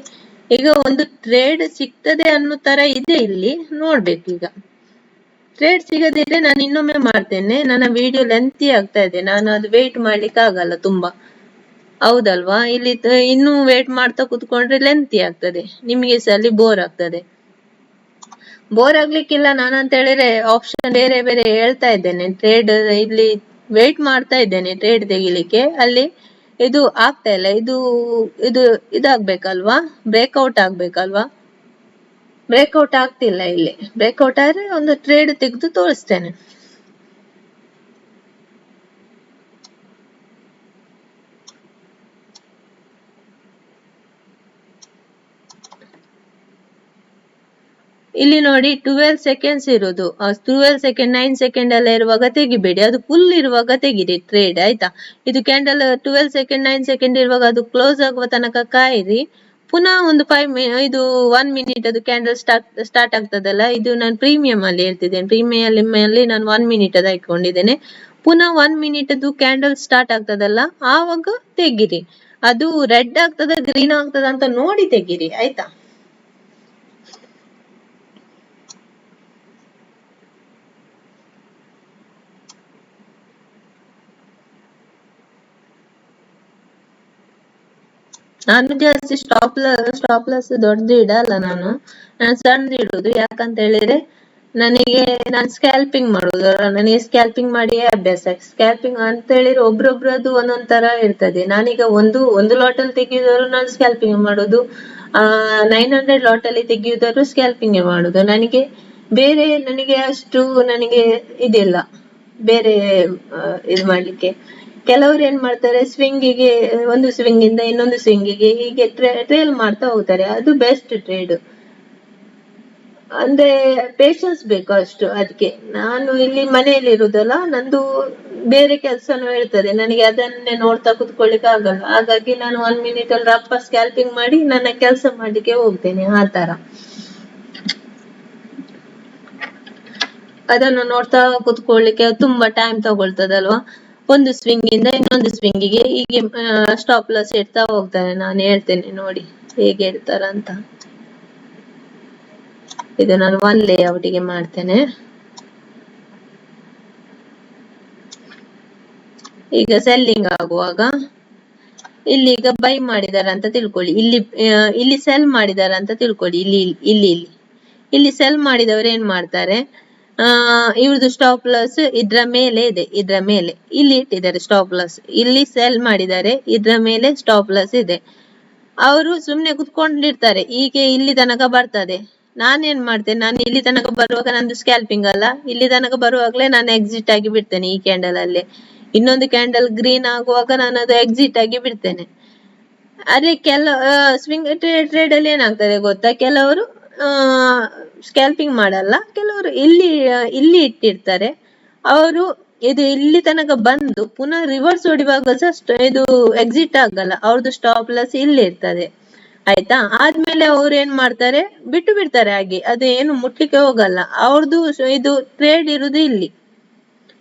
A: ಈಗ ಒಂದು ಟ್ರೇಡ್ ಸಿಗ್ತದೆ ಅನ್ನೋ ತರ ಇದೆ, ಇಲ್ಲಿ ನೋಡ್ಬೇಕು. ಈಗ ಟ್ರೇಡ್ ಸಿಗದಿದ್ರೆ ನಾನು ಇನ್ನೊಮ್ಮೆ ಮಾಡ್ತೇನೆ. ನನ್ನ ವಿಡಿಯೋ ಲೆಂತಿ ಆಗ್ತಾ ಇದೆ, ನಾನು ಅದು ವೇಟ್ ಮಾಡ್ಲಿಕ್ಕೆ ಆಗಲ್ಲ ತುಂಬಾ, ಹೌದಲ್ವಾ. ಇಲ್ಲಿ ಇನ್ನೂ ವೇಟ್ ಮಾಡ್ತಾ ಕುತ್ಕೊಂಡ್ರೆ ಲೆಂತಿ ಆಗ್ತದೆ, ನಿಮಗೆ ಸಹ ಅಲ್ಲಿ ಬೋರ್ ಆಗ್ತದೆ. ಬೋರ್ ಆಗ್ಲಿಕ್ಕಿಲ್ಲ, ನಾನಂತ ಹೇಳಿದ್ರೆ ಆಪ್ಷನ್ ಬೇರೆ ಬೇರೆ ಹೇಳ್ತಾ ಇದ್ದೇನೆ. ಟ್ರೇಡ್ ಇಲ್ಲಿ ವೇಟ್ ಮಾಡ್ತಾ ಇದ್ದೇನೆ ಟ್ರೇಡ್ ತೆಗಿಲಿಕ್ಕೆ, ಅಲ್ಲಿ ಇದು ಆಗ್ತಾ ಇಲ್ಲ. ಇದಾಗ್ಬೇಕಲ್ವಾ, ಬ್ರೇಕ್ಔಟ್ ಆಗ್ಬೇಕಲ್ವಾ. ಬ್ರೇಕ್ಔಟ್ ಆಗ್ತಿಲ್ಲ. ಇಲ್ಲಿ ಬ್ರೇಕ್ಔಟ್ ಆದ್ರೆ ಒಂದು ಟ್ರೇಡ್ ತೆಗೆದು ತೋರಿಸ್ತೇನೆ. ಇಲ್ಲಿ ನೋಡಿ 12 ಸೆಕೆಂಡ್ಸ್ ಇರೋದು. 12 ಸೆಕೆಂಡ್ 9 ಸೆಕೆಂಡ್ ಎಲ್ಲ ಇರುವಾಗ ತೆಗಿಬೇಡಿ, ಅದು ಫುಲ್ ಇರುವಾಗ ತೆಗಿರಿ ಟ್ರೇಡ್ ಆಯ್ತಾ. ಇದು ಕ್ಯಾಂಡಲ್ 12 ಸೆಕೆಂಡ್ 9 ಸೆಕೆಂಡ್ ಇರುವಾಗ ಅದು ಕ್ಲೋಸ್ ಆಗುವ ತನಕ ಕಾಯಿರಿ. ಪುನಃ ಒಂದು 1 ಮಿನಿಟ್ ಅದು ಕ್ಯಾಂಡಲ್ ಸ್ಟಾರ್ಟ್ ಆಗ್ತದಲ್ಲ, ಇದು ನಾನು ಪ್ರೀಮಿಯಂ ಅಲ್ಲಿ ಹೇಳ್ತಿದ್ದೇನೆ. ಪ್ರೀಮಿಯಂ ಅಲ್ಲಿ ನಾನು 1 ಮಿನಿಟ್ ಅದು ಹಾಕೊಂಡಿದ್ದೇನೆ. ಪುನಃ 1 ಮಿನಿಟ್ ಅದು ಕ್ಯಾಂಡಲ್ ಸ್ಟಾರ್ಟ್ ಆಗ್ತದಲ್ಲ, ಆವಾಗ ತೆಗಿರಿ. ಅದು ರೆಡ್ ಆಗ್ತದ ಗ್ರೀನ್ ಆಗ್ತದ ಅಂತ ನೋಡಿ ತೆಗಿರಿ ಆಯ್ತಾ. ನಾನು ಜಾಸ್ತಿ ಸ್ಟಾಪ್ ಲಾಸ್ ದೊಡ್ಡದು ಇಡಲ್ಲ, ನಾನು ಸಣ್ಣದು ಇಡುದು. ಯಾಕಂತ ಹೇಳಿದ್ರೆ ನಾನು ಸ್ಕ್ಯಾಲ್ಪಿಂಗ್ ಮಾಡುದು, ನನಗೆ ಸ್ಕ್ಯಾಲ್ಪಿಂಗ್ ಮಾಡಿಯೇ ಅಭ್ಯಾಸ. ಸ್ಕ್ಯಾಲ್ಪಿಂಗ್ ಅಂತ ಹೇಳಿದ್ರೆ ಒಬ್ರೊಬ್ರದ್ದು ಒಂದೊಂದ್ ತರ ಇರ್ತದೆ. ನಾನೀಗ ಒಂದು ಲಾಟ್ ಅಲ್ಲಿ ತೆಗೆಯುವುದಾದ್ರು ನಾನು ಸ್ಕ್ಯಾಲ್ಪಿಂಗ್ ಮಾಡುದು, 900 ಲಾಟ್ ಅಲ್ಲಿ ತೆಗೆಯುವುದಾದ್ರು ಸ್ಕ್ಯಾಲ್ಪಿಂಗ್ ಮಾಡುದು. ನನಗೆ ಅಷ್ಟು ಇದಿಲ್ಲ ಬೇರೆ ಇದು ಮಾಡ್ಲಿಕ್ಕೆ. ಕೆಲವರು ಏನ್ ಮಾಡ್ತಾರೆ, ಸ್ವಿಂಗಿಗೆ ಒಂದು ಸ್ವಿಂಗ್ ಇಂದ ಇನ್ನೊಂದು ಸ್ವಿಂಗಿಗೆ ಹೀಗೆ ಟ್ರೇಲ್ ಮಾಡ್ತಾ ಹೋಗ್ತಾರೆ. ಅದು ಬೆಸ್ಟ್ ಟ್ರೇಡ್. ಅಂದ್ರೆ ಪೇಶನ್ಸ್ ಬೇಕು ಅಷ್ಟು. ಅದಕ್ಕೆ ನಾನು ಇಲ್ಲಿ ಮನೆಯಲ್ಲಿ ಇರುದಲ್ಲ, ನಂದು ಬೇರೆ ಕೆಲ್ಸನೂ ಇರ್ತದೆ, ನನಗೆ ಅದನ್ನೇ ನೋಡ್ತಾ ಕುತ್ಕೊಳ್ಳಿಕ್ಕೆ ಆಗಲ್ಲ. ಹಾಗಾಗಿ ನಾನು 1 ಮಿನಿಟ್ ಅಲ್ಲಿ ರಪ್ಪ ಸ್ಕ್ಯಾಲ್ಪಿಂಗ್ ಮಾಡಿ ನನ್ನ ಕೆಲಸ ಮಾಡ್ಲಿಕ್ಕೆ ಹೋಗ್ತೇನೆ. ಆ ತರ ಅದನ್ನು ನೋಡ್ತಾ ಕುತ್ಕೊಳ್ಳಿಕ್ಕೆ ತುಂಬಾ ಟೈಮ್ ತಗೊಳ್ತದಲ್ವಾ. ಒಂದು ಸ್ವಿಂಗ್ ಇಂದ ಇನ್ನೊಂದು ಸ್ವಿಂಗಿಗೆ ಹೀಗೆ ಸ್ಟಾಪ್ ಲಾಸ್ ಇಡ್ತಾ ಹೋಗ್ತಾರೆ. ನಾನು ಹೇಳ್ತೇನೆ ನೋಡಿ ಹೇಗೆ ಇಡ್ತಾರಂತ. ಇದು ನಾನು 1 ಲೇಔಟಿಗೆ ಮಾಡ್ತೇನೆ. ಈಗ ಸೆಲ್ಲಿಂಗ್ ಆಗುವಾಗ ಇಲ್ಲಿ ಈಗ ಬೈ ಮಾಡಿದಾರೆ ಅಂತ ತಿಳ್ಕೊಳ್ಳಿ, ಇಲ್ಲಿ ಸೆಲ್ ಮಾಡಿದಾರೆ ಅಂತ ತಿಳ್ಕೊಳ್ಳಿ. ಇಲ್ಲಿ ಸೆಲ್ ಮಾಡಿದವರು ಏನ್ ಮಾಡ್ತಾರೆ, ಇವ್ರದ್ದು ಸ್ಟಾಪ್ ಲಾಸ್ ಇದ್ರ ಮೇಲೆ ಇದೆ, ಇದ್ರ ಮೇಲೆ ಇಲ್ಲಿ ಇಟ್ಟಿದ್ದಾರೆ ಸ್ಟಾಪ್ ಲಾಸ್. ಇಲ್ಲಿ ಸೆಲ್ ಮಾಡಿದ್ದಾರೆ, ಇದ್ರ ಮೇಲೆ ಸ್ಟಾಪ್ ಲಾಸ್ ಇದೆ. ಅವರು ಸುಮ್ನೆ ಕುತ್ಕೊಂಡಿರ್ತಾರೆ, ಹೀಗೆ ಇಲ್ಲಿ ತನಕ ಬರ್ತದೆ. ನಾನೇನ್ ಮಾಡ್ತೇನೆ, ನಾನು ಇಲ್ಲಿ ತನಕ ಬರುವಾಗ ನಂದು ಸ್ಕ್ಯಾಲ್ಪಿಂಗ್ ಅಲ್ಲ, ಇಲ್ಲಿ ತನಕ ಬರುವಾಗ್ಲೇ ನಾನು ಎಕ್ಸಿಟ್ ಆಗಿ ಬಿಡ್ತೇನೆ. ಈ ಕ್ಯಾಂಡಲ್ ಅಲ್ಲೇ ಇನ್ನೊಂದು ಕ್ಯಾಂಡಲ್ ಗ್ರೀನ್ ಆಗುವಾಗ ನಾನು ಅದು ಎಕ್ಸಿಟ್ ಆಗಿ ಬಿಡ್ತೇನೆ. ಅದೇ ಸ್ವಿಂಗ್ ಟ್ರೇಡ್ ಅಲ್ಲಿ ಏನಾಗ್ತದೆ ಗೊತ್ತಾ, ಕೆಲವರು ಸ್ಕ್ಯಾಲ್ಪಿಂಗ್ ಮಾಡಲ್ಲ, ಕೆಲವರು ಇಲ್ಲಿ ಇಟ್ಟಿರ್ತಾರೆ. ಅವರು ಇದು ಇಲ್ಲಿ ತನಕ ಬಂದು ಪುನಃ ರಿವರ್ಸ್ ಹೊಡಿವಾಗ ಸಹ ಇದು ಎಕ್ಸಿಟ್ ಆಗಲ್ಲ, ಅವ್ರದ್ದು ಸ್ಟಾಪ್ ಲಾಸ್ ಇಲ್ಲಿ ಇರ್ತದೆ ಆಯ್ತಾ. ಆದ್ಮೇಲೆ ಅವ್ರು ಏನ್ ಮಾಡ್ತಾರೆ, ಬಿಟ್ಟು ಬಿಡ್ತಾರೆ ಹಾಗೆ, ಅದು ಏನು ಮುಟ್ಲಿಕ್ಕೆ ಹೋಗಲ್ಲ. ಅವ್ರದ್ದು ಇದು ಟ್ರೇಡ್ ಇರುದು ಇಲ್ಲಿ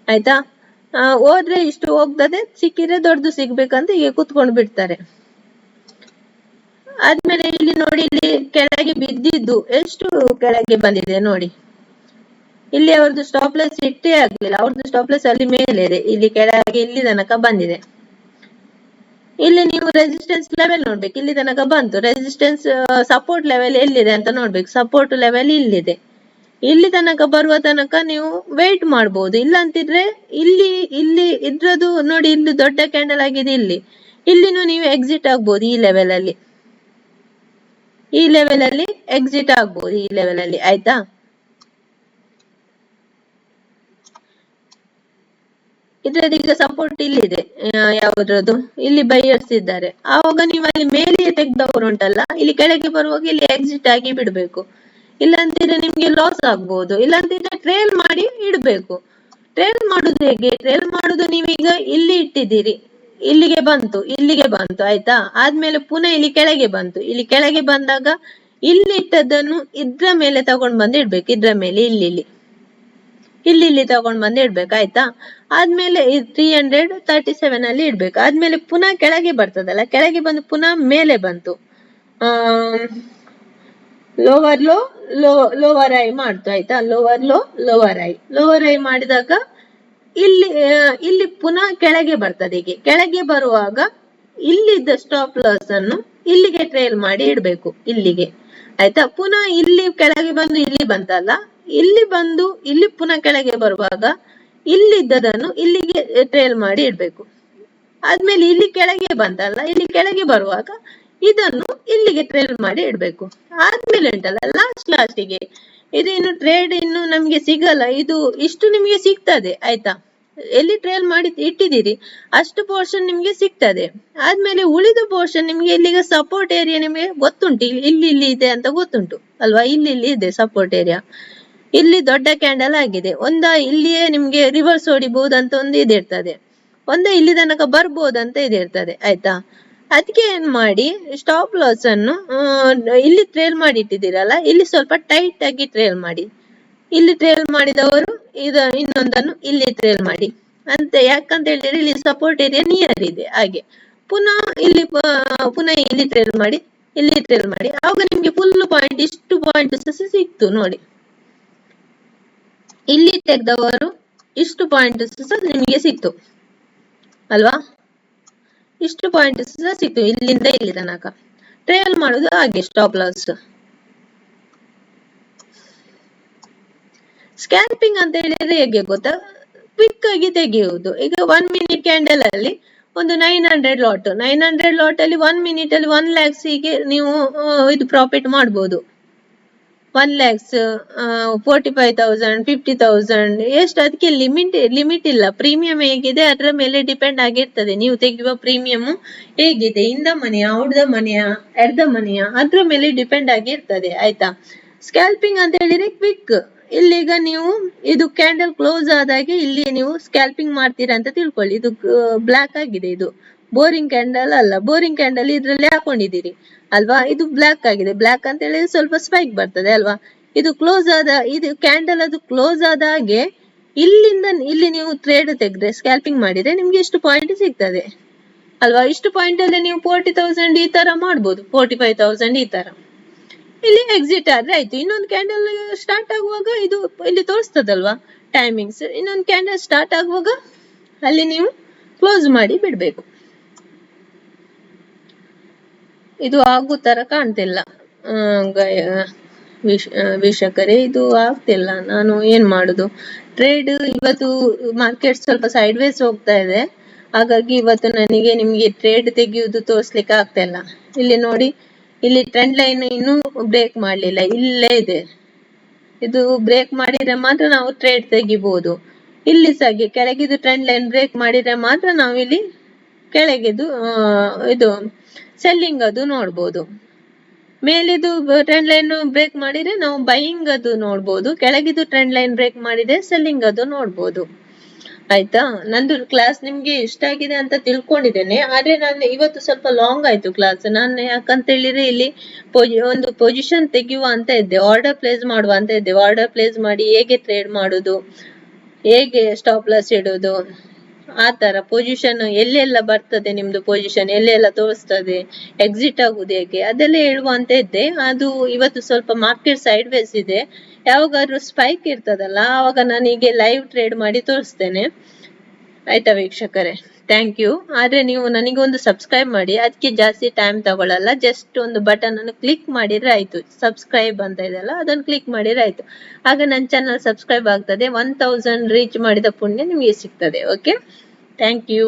A: ಆಯ್ತಾ. ಹೋದ್ರೆ ಇಷ್ಟು ಹೋಗ್ತದೆ, ಸಿಕ್ಕಿದ್ರೆ ದೊಡ್ಡದು ಸಿಗ್ಬೇಕಂತ ಹೀಗೆ ಕುತ್ಕೊಂಡು ಬಿಡ್ತಾರೆ. ಆದ್ಮೇಲೆ ಇಲ್ಲಿ ನೋಡಿ, ಇಲ್ಲಿ ಕೆಳಗೆ ಬಿದ್ದಿದ್ದು ಎಷ್ಟು ಕೆಳಗೆ ಬಂದಿದೆ ನೋಡಿ. ಇಲ್ಲಿ ಅವ್ರದ್ದು ಸ್ಟಾಪ್ ಲಾಸ್ ಇಟ್ಟೇ ಆಗ್ಲಿಲ್ಲ, ಅವ್ರದ್ದು ಸ್ಟಾಪ್ ಲಾಸ್ ಅಲ್ಲಿ ಮೇಲೆ ಇದೆ, ಇಲ್ಲಿ ಕೆಳಗೆ ಇಲ್ಲಿ ತನಕ ಬಂದಿದೆ. ಇಲ್ಲಿ ನೀವು ರೆಸಿಸ್ಟೆನ್ಸ್ ಲೆವೆಲ್ ನೋಡ್ಬೇಕು, ಇಲ್ಲಿ ತನಕ ಬಂತು. ರೆಸಿಸ್ಟೆನ್ಸ್ ಸಪೋರ್ಟ್ ಲೆವೆಲ್ ಎಲ್ಲಿದೆ ಅಂತ ನೋಡ್ಬೇಕು, ಸಪೋರ್ಟ್ ಲೆವೆಲ್ ಇಲ್ಲಿದೆ. ಇಲ್ಲಿ ತನಕ ಬರುವ ತನಕ ನೀವು ವೇಟ್ ಮಾಡಬಹುದು. ಇಲ್ಲ ಅಂತಿದ್ರೆ ಇಲ್ಲಿ ಇದ್ರದ್ದು ನೋಡಿ, ಇಲ್ಲಿ ದೊಡ್ಡ ಕ್ಯಾಂಡಲ್ ಆಗಿದೆ, ಇಲ್ಲಿನೂ ನೀವು ಎಕ್ಸಿಟ್ ಆಗ್ಬಹುದು. ಈ ಲೆವೆಲ್ ಅಲ್ಲಿ ಎಕ್ಸಿಟ್ ಆಗ್ಬಹುದು, ಈ ಲೆವೆಲ್ ಅಲ್ಲಿ ಆಯ್ತಾ. ಇದ್ರದ್ದು ಈಗ ಸಪೋರ್ಟ್ ಇಲ್ಲಿದೆ, ಯಾವ್ದ್ರದ್ದು ಇಲ್ಲಿ ಬೈಯರ್ಸ್ ಇದ್ದಾರೆ. ಆವಾಗ ನೀವು ಅಲ್ಲಿ ಮೇಲೆ ತೆಗ್ದವರು ಉಂಟಲ್ಲ, ಇಲ್ಲಿ ಕೆಳಗೆ ಬರುವಾಗ ಇಲ್ಲಿ ಎಕ್ಸಿಟ್ ಆಗಿ ಬಿಡ್ಬೇಕು. ಇಲ್ಲಾಂತಿದ್ರೆ ನಿಮ್ಗೆ ಲಾಸ್ ಆಗ್ಬಹುದು. ಇಲ್ಲಾಂತಿದ್ರೆ ಟ್ರೇಲ್ ಮಾಡಿ ಇಡ್ಬೇಕು. ಟ್ರೇಲ್ ಮಾಡುದು ಹೇಗೆ, ಟ್ರೇಲ್ ಮಾಡುದು ನೀವೀಗ ಇಲ್ಲಿ ಇಟ್ಟಿದ್ದೀರಿ, ಇಲ್ಲಿಗೆ ಬಂತು ಆಯ್ತಾ. ಆದ್ಮೇಲೆ ಪುನಃ ಇಲ್ಲಿ ಕೆಳಗೆ ಬಂತು, ಇಲ್ಲಿ ಕೆಳಗೆ ಬಂದಾಗ ಇಲ್ಲಿ ಇಟ್ಟದನ್ನು ಇದ್ರ ಮೇಲೆ ತಗೊಂಡ್ ಬಂದು ಇಡ್ಬೇಕು. ಇದ್ರ ಮೇಲೆ ಇಲ್ಲಿ ತಗೊಂಡ್ ಬಂದು ಇಡ್ಬೇಕು ಆಯ್ತಾ. ಆದ್ಮೇಲೆ 337 ಅಲ್ಲಿ ಇಡ್ಬೇಕು. ಆದ್ಮೇಲೆ ಪುನಃ ಕೆಳಗೆ ಬರ್ತದಲ್ಲ, ಕೆಳಗೆ ಬಂದು ಪುನಃ ಮೇಲೆ ಬಂತು, ಲೋವರ್ ಐ ಮಾಡ್ತು ಆಯ್ತಾ. ಲೋವರ್ ಐ ಮಾಡಿದಾಗ ಇಲ್ಲಿ ಪುನಃ ಕೆಳಗೆ ಬರ್ತದೆ. ಹೀಗೆ ಕೆಳಗೆ ಬರುವಾಗ ಇಲ್ಲಿದ್ದ ಸ್ಟಾಪ್ ಲಾಸ್ ಅನ್ನು ಇಲ್ಲಿಗೆ ಟ್ರೇಲ್ ಮಾಡಿ ಇಡ್ಬೇಕು, ಇಲ್ಲಿಗೆ ಆಯ್ತಾ. ಪುನಃ ಇಲ್ಲಿ ಕೆಳಗೆ ಬಂದು ಇಲ್ಲಿ ಬಂತಲ್ಲ, ಇಲ್ಲಿ ಬಂದು ಇಲ್ಲಿ ಪುನಃ ಕೆಳಗೆ ಬರುವಾಗ ಇಲ್ಲಿದ್ದದನ್ನು ಇಲ್ಲಿಗೆ ಟ್ರೇಲ್ ಮಾಡಿ ಇಡ್ಬೇಕು. ಆದ್ಮೇಲೆ ಇಲ್ಲಿ ಕೆಳಗೆ ಬಂತಲ್ಲ, ಇಲ್ಲಿ ಕೆಳಗೆ ಬರುವಾಗ ಇದನ್ನು ಇಲ್ಲಿಗೆ ಟ್ರೇಲ್ ಮಾಡಿ ಇಡ್ಬೇಕು. ಆದ್ಮೇಲೆ ಉಂಟಲ್ಲ ಲಾಸ್ಟಿಗೆ ಇದು ಇನ್ನು ಟ್ರೇಡ್ ಇನ್ನು ನಮ್ಗೆ ಸಿಗಲ್ಲ, ಇದು ಇಷ್ಟು ನಿಮ್ಗೆ ಸಿಗ್ತದೆ ಆಯ್ತಾ. ಎಲ್ಲಿ ಟ್ರೇಲ್ ಮಾಡಿ ಇಟ್ಟಿದ್ದೀರಿ ಅಷ್ಟು ಪೋರ್ಷನ್ ನಿಮ್ಗೆ ಸಿಗ್ತದೆ. ಆದ್ಮೇಲೆ ಉಳಿದ ಪೋರ್ಷನ್ ನಿಮ್ಗೆ ಇಲ್ಲಿಗ ಸಪೋರ್ಟ್ ಏರಿಯಾ ನಿಮ್ಗೆ ಗೊತ್ತುಂಟು, ಇಲ್ಲಿ ಇದೆ ಅಂತ ಗೊತ್ತುಂಟು ಅಲ್ವಾ, ಇಲ್ಲಿ ಇದೆ ಸಪೋರ್ಟ್ ಏರಿಯಾ. ಇಲ್ಲಿ ದೊಡ್ಡ ಕ್ಯಾಂಡಲ್ ಆಗಿದೆ, ಇಲ್ಲಿಯೇ ನಿಮ್ಗೆ ರಿವರ್ಸ್ ಹೊಡಿಬಹುದು ಅಂತ ಒಂದು ಇದಿರ್ತದೆ, ಇಲ್ಲಿ ತನಕ ಬರ್ಬೋದಂತ ಇದಿರ್ತದೆ ಆಯ್ತಾ. ಅದಕ್ಕೆ ಏನ್ ಮಾಡಿ, ಸ್ಟಾಪ್ ಲಾಸ್ ಅನ್ನು ಇಲ್ಲಿ ಟ್ರೇಲ್ ಮಾಡಿ ಇಟ್ಟಿದ್ದೀರಲ್ಲ, ಇಲ್ಲಿ ಸ್ವಲ್ಪ ಟೈಟ್ ಆಗಿ ಟ್ರೇಲ್ ಮಾಡಿ. ಇಲ್ಲಿ ಟ್ರೇಲ್ ಮಾಡಿದವರು ಇನ್ನೊಂದನ್ನು ಇಲ್ಲಿ ಟ್ರೇಲ್ ಮಾಡಿ ಅಂತ. ಯಾಕಂತ ಹೇಳಿದ್ರೆ ಇಲ್ಲಿ ಸಪೋರ್ಟ್ ಏರಿಯಾ ನಿಯರ್ ಇದೆ. ಹಾಗೆ ಪುನಃ ಇಲ್ಲಿ ಟ್ರೇಲ್ ಮಾಡಿ, ಇಲ್ಲಿ ಟ್ರೇಲ್ ಮಾಡಿ, ಆವಾಗ ನಿಮ್ಗೆ ಫುಲ್ ಪಾಯಿಂಟ್ ಇಷ್ಟು ಪಾಯಿಂಟ್ ಸಿಕ್ತು ನೋಡಿ. ಇಲ್ಲಿ ತೆಗೆದವರು ಇಷ್ಟು ಪಾಯಿಂಟ್ ನಿಮಗೆ ಸಿಕ್ತು ಅಲ್ವಾ, ಇಷ್ಟು ಪಾಯಿಂಟ್ ಸಿಕ್ತು ಇಲ್ಲಿಂದ ಇಲ್ಲಿ ತನಕ. ಟ್ರೇಲ್ ಮಾಡುದು ಹಾಗೆ ಸ್ಟಾಪ್ ಲಾಸ್. ಸ್ಕ್ಯಾಲ್ಪಿಂಗ್ ಅಂತ ಹೇಳಿದ್ರೆ ಹೇಗೆ ಗೊತ್ತಾ, ಕ್ವಿಕ್ ಆಗಿ ತೆಗೆಯುವುದು. ಈಗ 1 ಮಿನಿಟ್ ಕ್ಯಾಂಡಲ್ ಅಲ್ಲಿ ಒಂದು 900 ಲಾಟ್ ಅಲ್ಲಿ 1 ಮಿನಿಟ್ ಅಲ್ಲಿ 1 lakhs ಗೆ ನೀವು ಇದು ಪ್ರಾಫಿಟ್ ಮಾಡಬಹುದು. 1 lakhs, 45,000, 50,000 ಎಷ್ಟು, ಅದಕ್ಕೆ ಲಿಮಿಟ್ ಇಲ್ಲ. ಪ್ರೀಮಿಯಂ ಹೇಗಿದೆ ಅದರ ಮೇಲೆ ಡಿಪೆಂಡ್ ಆಗಿರ್ತದೆ. ನೀವು ತೆಗೆಯುವ ಪ್ರೀಮಿಯಂ ಹೇಗಿದೆ, ಇಂದ ಮನೆಯ, ಔಟ್ ದ ಮನೆಯ, ಎಟ್ ದ ಮನೆಯ, ಅದ್ರ ಮೇಲೆ ಡಿಪೆಂಡ್ ಆಗಿರ್ತದೆ ಆಯ್ತಾ. ಸ್ಕ್ಯಾಲ್ಪಿಂಗ್ ಅಂತ ಹೇಳಿದ್ರೆ ಕ್ವಿಕ್. ಇಲ್ಲಿಗ ನೀವು ಇದು ಕ್ಯಾಂಡಲ್ ಕ್ಲೋಸ್ ಆದಾಗೆ ಇಲ್ಲಿ ನೀವು ಸ್ಕ್ಯಾಲ್ಪಿಂಗ್ ಮಾಡ್ತೀರಾ ಅಂತ ತಿಳ್ಕೊಳ್ಳಿ. ಇದು ಬ್ಲಾಕ್ ಆಗಿದೆ, ಇದು ಬೋರಿಂಗ್ ಕ್ಯಾಂಡಲ್ ಅಲ್ಲ. ಬೋರಿಂಗ್ ಕ್ಯಾಂಡಲ್ ಇದ್ರಲ್ಲಿ ಹಾಕೊಂಡಿದ್ದೀರಿ ಅಲ್ವಾ, ಇದು ಬ್ಲಾಕ್ ಆಗಿದೆ. ಬ್ಲಾಕ್ ಅಂತ ಹೇಳಿದ್ರೆ ಸ್ವಲ್ಪ ಸ್ಪೈಕ್ ಬರ್ತದೆ ಅಲ್ವಾ. ಇದು ಕ್ಯಾಂಡಲ್ ಅದು ಕ್ಲೋಸ್ ಆದ ಹಾಗೆ ಇಲ್ಲಿಂದ ಇಲ್ಲಿ ನೀವು ಟ್ರೇಡ್ ತೆಗೆದ್ರೆ, ಸ್ಕ್ಯಾಲ್ಪಿಂಗ್ ಮಾಡಿದ್ರೆ ನಿಮ್ಗೆ ಇಷ್ಟು ಪಾಯಿಂಟ್ ಸಿಗ್ತದೆ ಅಲ್ವಾ. ಇಷ್ಟು ಪಾಯಿಂಟ್ ಅಲ್ಲಿ ನೀವು 40,000 ಈ ತರ ಮಾಡ್ಬೋದು, 45,000 ಈ ತರ. ಇಲ್ಲಿ ಎಕ್ಸಿಟ್ ಆದ್ರೆ ಆಯ್ತು. ಇನ್ನೊಂದು ಕ್ಯಾಂಡಲ್ ಸ್ಟಾರ್ಟ್ ಆಗುವಾಗ ಇದು ಇಲ್ಲಿ ತೋರಿಸ್ತದಲ್ವಾ ಟೈಮಿಂಗ್ಸ್, ಇನ್ನೊಂದು ಕ್ಯಾಂಡಲ್ ಸ್ಟಾರ್ಟ್ ಆಗುವಾಗ ಅಲ್ಲಿ ನೀವು ಕ್ಲೋಸ್ ಮಾಡಿ ಬಿಡ್ಬೇಕು. ಇದು ಆಗೋ ತರ ಕಾಣ್ತಿಲ್ಲ ವೀಕ್ಷಕರೇ, ಇದು ಆಗ್ತಿಲ್ಲ. ನಾನು ಏನ್ ಮಾಡುದು, ಟ್ರೇಡ್ ಇವತ್ತು ಮಾರ್ಕೆಟ್ ಸ್ವಲ್ಪ ಸೈಡ್ ವೇಸ್ ಹೋಗ್ತಾ ಇದೆ, ಹಾಗಾಗಿ ಇವತ್ತು ನನಗೆ ನಿಮ್ಗೆ ಟ್ರೇಡ್ ತೆಗೆಯುವುದು ತೋರಿಸ್ಲಿಕ್ಕೆ ಆಗ್ತಾ ಇಲ್ಲ. ಇಲ್ಲಿ ನೋಡಿ, ಇಲ್ಲಿ ಟ್ರೆಂಡ್ ಲೈನ್ ಇನ್ನೂ ಬ್ರೇಕ್ ಮಾಡ್ಲಿಲ್ಲ, ಇಲ್ಲೇ ಇದೆ. ಇದು ಬ್ರೇಕ್ ಮಾಡಿದ್ರೆ ಮಾತ್ರ ನಾವು ಟ್ರೇಡ್ ತೆಗಿಬಹುದು. ಇಲ್ಲಿ ಸಹ ಕೆಳಗಿದು ಟ್ರೆಂಡ್ ಲೈನ್ ಬ್ರೇಕ್ ಮಾಡಿದ್ರೆ ಮಾತ್ರ ನಾವು ಇಲ್ಲಿ ಕೆಳಗಿದು ಇದು ಸೆಲ್ಲಿಂಗ್ ಅದು ನೋಡ್ಬೋದು. ಮೇಲಿದು ಟ್ರೆಂಡ್ ಲೈನ್ ಬ್ರೇಕ್ ಮಾಡಿದ್ರೆ ನಾವು ಬೈಯಿಂಗ್ ಅದು ನೋಡ್ಬೋದು, ಕೆಳಗಿದು ಟ್ರೆಂಡ್ ಲೈನ್ ಬ್ರೇಕ್ ಮಾಡಿದ್ರೆ ಸೆಲ್ಲಿಂಗ್ ಅದು ನೋಡ್ಬೋದು ಆಯ್ತಾ. ನಂದು ಕ್ಲಾಸ್ ನಿಮ್ಗೆ ಇಷ್ಟ ಆಗಿದೆ ಅಂತ ತಿಳ್ಕೊಂಡಿದ್ದೇನೆ. ಆದ್ರೆ ನಾನು ಇವತ್ತು ಸ್ವಲ್ಪ ಲಾಂಗ್ ಆಯ್ತು ಕ್ಲಾಸ್. ನಾನು ಯಾಕಂತ ಹೇಳಿದ್ರೆ ಇಲ್ಲಿ ಒಂದು ಪೊಸಿಷನ್ ತೆಗೆಯುವ ಅಂತ ಇದ್ದೆ, ಆರ್ಡರ್ ಪ್ಲೇಸ್ ಮಾಡುವ ಅಂತ ಇದ್ದೆ. ಆರ್ಡರ್ ಪ್ಲೇಸ್ ಮಾಡಿ ಹೇಗೆ ಟ್ರೇಡ್ ಮಾಡುದು, ಹೇಗೆ ಸ್ಟಾಪ್ ಲಾಸ್ ಇಡುದು, ಆ ತರ ಪೊಸಿಷನ್ ಎಲ್ಲೆಲ್ಲ ಬರ್ತದೆ, ನಿಮ್ದು ಪೊಸಿಷನ್ ಎಲ್ಲೆಲ್ಲ ತೋರಿಸ್ತದೆ, ಎಕ್ಸಿಟ್ ಆಗುದು ಹೇಗೆ, ಅದೆಲ್ಲ ಹೇಳುವ ಅಂತ ಇದ್ದೆ. ಅದು ಇವತ್ತು ಸ್ವಲ್ಪ ಮಾರ್ಕೆಟ್ ಸೈಡ್ ವೇಸ್ ಇದೆ. ಯಾವಾಗಾದ್ರೂ ಸ್ಪೈಕ್ ಇರ್ತದಲ್ಲ, ಆವಾಗ ನಾನೀಗ ಲೈವ್ ಟ್ರೇಡ್ ಮಾಡಿ ತೋರಿಸ್ತೇನೆ ಆಯ್ತಾ ವೀಕ್ಷಕರೇ. Thank you. ಆದ್ರೆ ನೀವು ನನಗೆ ಒಂದು ಸಬ್ಸ್ಕ್ರೈಬ್ ಮಾಡಿ, ಅದಕ್ಕೆ ಜಾಸ್ತಿ ಟೈಮ್ ತಗೊಳ್ಳಲ್ಲ. ಜಸ್ಟ್ ಒಂದು ಬಟನ್ ಅನ್ನು ಕ್ಲಿಕ್ ಮಾಡಿದ್ರೆ ಆಯ್ತು, ಸಬ್ಸ್ಕ್ರೈಬ್ ಅಂತ ಇದೆಯಲ್ಲ ಅದನ್ನು ಕ್ಲಿಕ್ ಮಾಡಿದ್ರೆ ಆಯ್ತು. ಆಗ ನನ್ನ ಚಾನಲ್ ಸಬ್ಸ್ಕ್ರೈಬ್ ಆಗ್ತದೆ. 1000 ರೀಚ್ ಮಾಡಿದ ಪುಣ್ಯ ನಿಮಗೆ ಸಿಗ್ತದೆ. Okay, thank you.